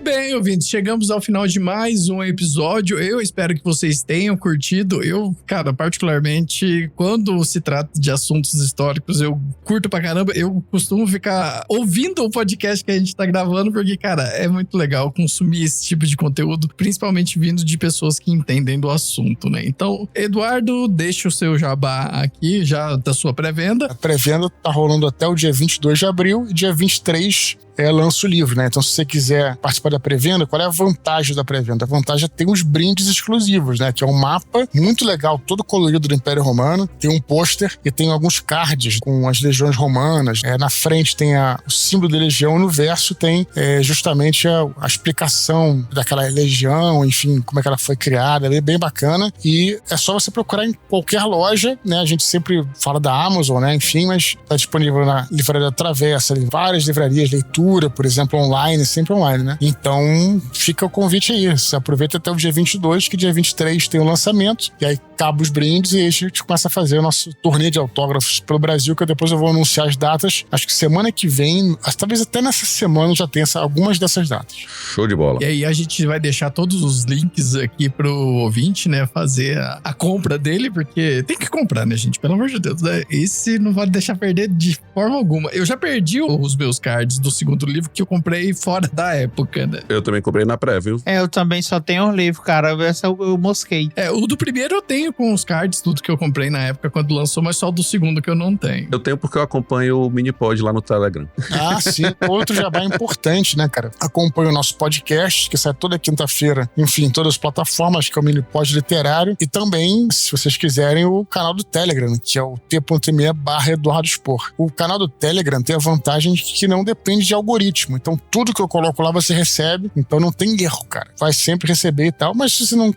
Bem, ouvintes, chegamos ao final de mais um episódio. Eu espero que vocês tenham curtido. Eu, cara, particularmente, quando se trata de assuntos históricos, eu curto pra caramba. Eu costumo ficar ouvindo o podcast que a gente tá gravando, porque, cara, é muito legal consumir esse tipo de conteúdo, principalmente vindo de pessoas que entendem do assunto, né? Então, Eduardo, deixa o seu jabá aqui, já da sua pré-venda. A pré-venda tá rolando até o dia 22 de abril e dia 23 lança o livro, né? Então, se você quiser participar da pré-venda, qual é a vantagem da pré-venda? A vantagem é ter uns brindes exclusivos, né? Que é um mapa muito legal, todo colorido do Império Romano. Tem um pôster e tem alguns cards com as legiões romanas. Na frente tem o símbolo da legião e no verso tem justamente a explicação daquela legião, enfim, como é que ela foi criada. É bem bacana. E é só você procurar em qualquer loja, né? A gente sempre fala da Amazon, né? Enfim, mas tá disponível na Livraria Travessa, várias livrarias, leitura, por exemplo, online, sempre online, né? Então, fica o convite aí. Você aproveita até o dia 22, que dia 23 tem o lançamento, e aí acaba os brindes e aí a gente começa a fazer o nosso turnê de autógrafos pelo Brasil, que depois eu vou anunciar as datas. Acho que semana que vem, talvez até nessa semana já tenha algumas dessas datas. Show de bola. E aí a gente vai deixar todos os links aqui pro ouvinte, né? Fazer a compra dele, porque tem que comprar, né, gente? Pelo amor de Deus, né? Esse não vai deixar perder de forma alguma. Eu já perdi os meus cards do segundo segundo livro que eu comprei fora da época, né? Eu também comprei na pré, viu? Eu também só tenho um livro, cara. Essa eu mosquei. O do primeiro eu tenho com os cards, tudo que eu comprei na época quando lançou, mas só o do segundo que eu não tenho. Eu tenho porque eu acompanho o Minipod lá no Telegram. Ah, sim. Outro jabá importante, né, cara? Acompanha o nosso podcast, que sai toda quinta-feira, enfim, todas as plataformas, que é o Minipod Literário. E também, se vocês quiserem, o canal do Telegram, que é o t.me/Eduardo Spor. O canal do Telegram tem a vantagem de que não depende de algoritmo. Então, tudo que eu coloco lá você recebe. Então, não tem erro, cara. Vai sempre receber e tal. Mas se você não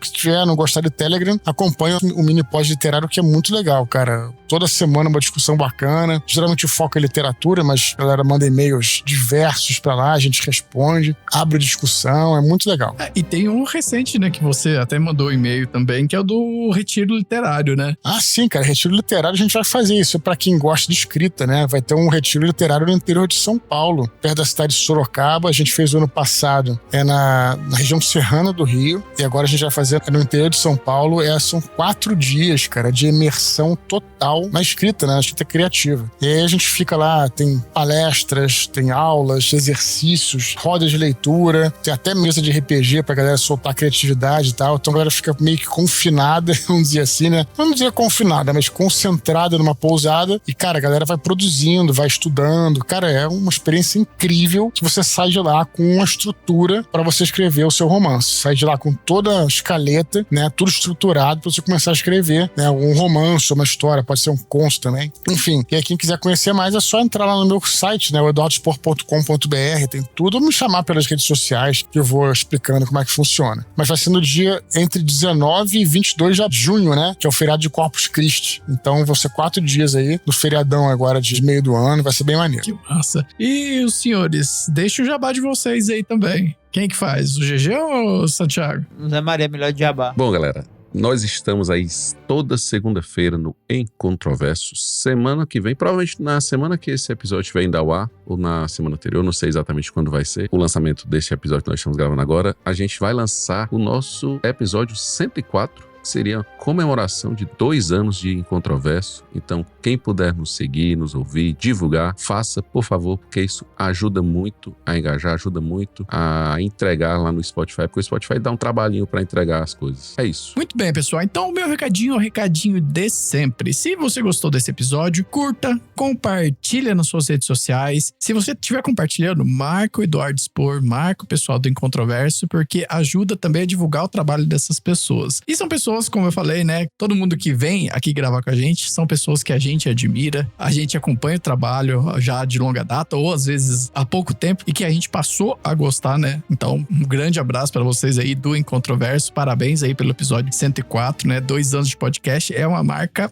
gostar do Telegram, acompanha o Minipod Literário, que é muito legal, cara. Toda semana uma discussão bacana. Geralmente foca em literatura, mas a galera manda e-mails diversos pra lá, a gente responde, abre discussão, é muito legal. E tem um recente, né, que você até mandou e-mail também, que é o do Retiro Literário, né? Ah, sim, cara, Retiro Literário a gente vai fazer isso, é pra quem gosta de escrita, né? Vai ter um Retiro Literário no interior de São Paulo, perto da cidade de Sorocaba. A gente fez o ano passado, na região serrana do Rio, e agora a gente vai fazer no interior de São Paulo. São 4 dias, cara, de imersão total na escrita, né? Na escrita criativa. E aí a gente fica lá, tem palestras, tem aulas, exercícios, rodas de leitura, tem até mesa de RPG pra galera soltar criatividade e tal. Então a galera fica meio que confinada, vamos dizer assim, né? Não dizer confinada, mas concentrada numa pousada. E, cara, a galera vai produzindo, vai estudando. Cara, é uma experiência incrível que você sai de lá com uma estrutura pra você escrever o seu romance. Sai de lá com toda a escaleta, né? Tudo estruturado pra você começar a escrever, né? Um romance, uma história, pode ser um conto também. Enfim, e aí quem quiser conhecer mais é só entrar lá no meu site, né? O eduardospor.com.br, tem tudo, ou me chamar pelas redes sociais que eu vou explicando como é que funciona. Mas vai ser no dia entre 19 e 22 de junho, né? Que é o feriado de Corpus Christi. Então vão ser 4 dias aí, no feriadão agora de meio do ano, vai ser bem maneiro. Que massa. E os senhores, deixa o jabá de vocês aí também. Quem que faz? O GG ou o Santiago? Zé Maria, melhor de jabá. Bom, galera, nós estamos aí toda segunda-feira no Incontroverso. Semana que vem, provavelmente na semana que esse episódio estiver indo ao ar, ou na semana anterior, não sei exatamente quando vai ser o lançamento desse episódio que nós estamos gravando agora, a gente vai lançar o nosso episódio 104, que seria a comemoração de 2 anos de Incontroverso. Então, quem puder nos seguir, nos ouvir, divulgar, faça, por favor, porque isso ajuda muito a engajar, ajuda muito a entregar lá no Spotify, porque o Spotify dá um trabalhinho para entregar as coisas. É isso. Muito bem, pessoal. Então, o meu recadinho é o recadinho de sempre. Se você gostou desse episódio, curta, compartilha nas suas redes sociais. Se você estiver compartilhando, marca o Eduardo Spor, marca o pessoal do Incontroverso, porque ajuda também a divulgar o trabalho dessas pessoas. E são pessoas, como eu falei, né? Todo mundo que vem aqui gravar com a gente são pessoas que a gente admira, a gente acompanha o trabalho já de longa data, ou às vezes há pouco tempo, e que a gente passou a gostar, né? Então, um grande abraço para vocês aí do Incontroverso. Parabéns aí pelo episódio 104, né? 2 anos de podcast é uma marca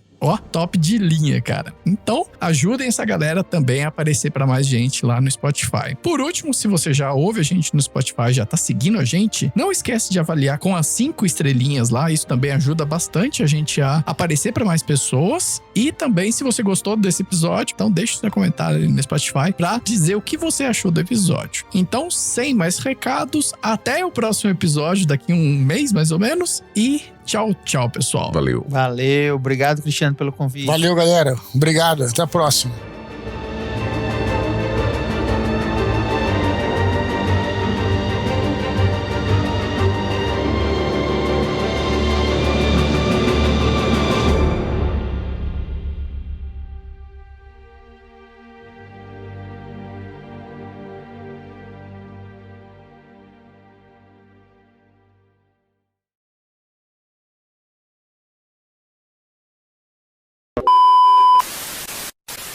top de linha, cara. Então, ajudem essa galera também a aparecer pra mais gente lá no Spotify. Por último, se você já ouve a gente no Spotify, já tá seguindo a gente, não esquece de avaliar com as 5 estrelinhas lá. Isso também ajuda bastante a gente a aparecer pra mais pessoas. E também, se você gostou desse episódio, então deixa o seu comentário ali no Spotify pra dizer o que você achou do episódio. Então, sem mais recados, até o próximo episódio, daqui um mês mais ou menos. E tchau, tchau, pessoal. Valeu. Valeu. Obrigado, Cristiano, pelo convite. Valeu, galera. Obrigado. Até a próxima.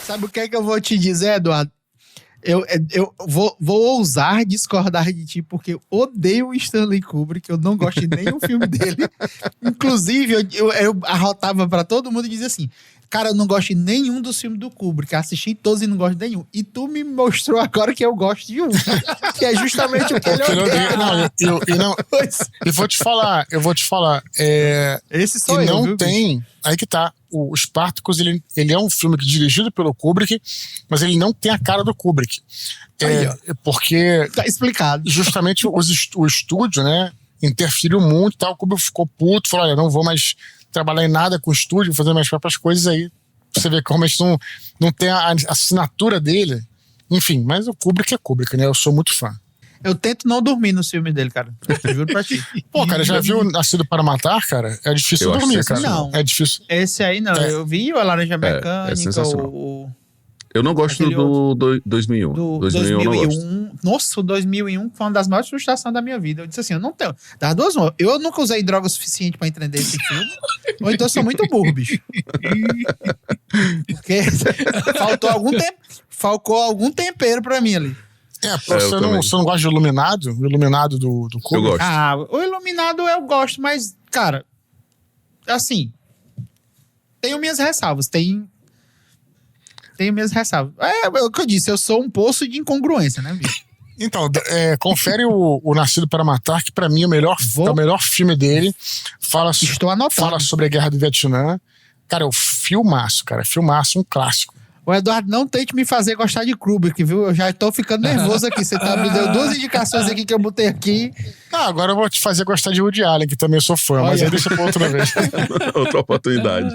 Sabe o que é que eu vou te dizer, Eduardo? Eu vou ousar discordar de ti, porque eu odeio o Stanley Kubrick, eu não gosto de nenhum filme dele. Inclusive, eu arrotava pra todo mundo e dizia assim: cara, eu não gosto de nenhum dos filmes do Kubrick, assisti todos e não gosto de nenhum. E tu me mostrou agora que eu gosto de um, que é justamente o que ele odeia. Eu vou te falar, esse sou e eu, não viu, tem, bicho? Aí que tá, o Spartacus, ele é um filme dirigido pelo Kubrick, mas ele não tem a cara do Kubrick. Porque... Tá explicado. Justamente o estúdio, né, interferiu muito e tal, o Kubrick ficou puto, falou, olha, não vou mais trabalhar em nada com o estúdio, vou fazer minhas próprias coisas. Aí você vê que realmente não tem a assinatura dele Enfim, mas o Kubrick é Kubrick, né? Eu sou muito fã. Eu tento não dormir nos filmes dele, cara. Eu juro pra ti. Pô, cara, já viu Nascido para Matar, cara? É difícil Eu acho dormir, cara. Não. É difícil. Esse aí não. Eu vi o A Laranja Mecânica, sensacional. Eu não gosto do 2001. do 2001 eu não gosto. Nossa, o 2001 foi uma das maiores frustrações da minha vida. Eu disse assim, eu não tenho. Das duas mãos. Eu nunca usei droga o suficiente pra entender esse filme. Ou então eu sou muito burro, bicho. Porque faltou algum tempero pra mim ali. Você não gosta de Iluminado? O Iluminado do Kubrick? Eu gosto. Ah, o Iluminado eu gosto, mas, cara, assim, tenho minhas ressalvas. Tenho minhas ressalvas. É o que eu disse, eu sou um poço de incongruência, né, bicho? Então, confere o Nascido para Matar, que pra mim é o melhor filme dele. Estou anotando. Fala sobre a Guerra do Vietnã. Cara, é um filmaço, um clássico. O Eduardo, não tente me fazer gostar de Kubrick, viu? Eu já tô ficando nervoso aqui. Você me deu 2 indicações aqui que eu botei aqui. Agora eu vou te fazer gostar de Woody Allen, que também sou fã, mas aí deixa pra outra vez. Outra oportunidade.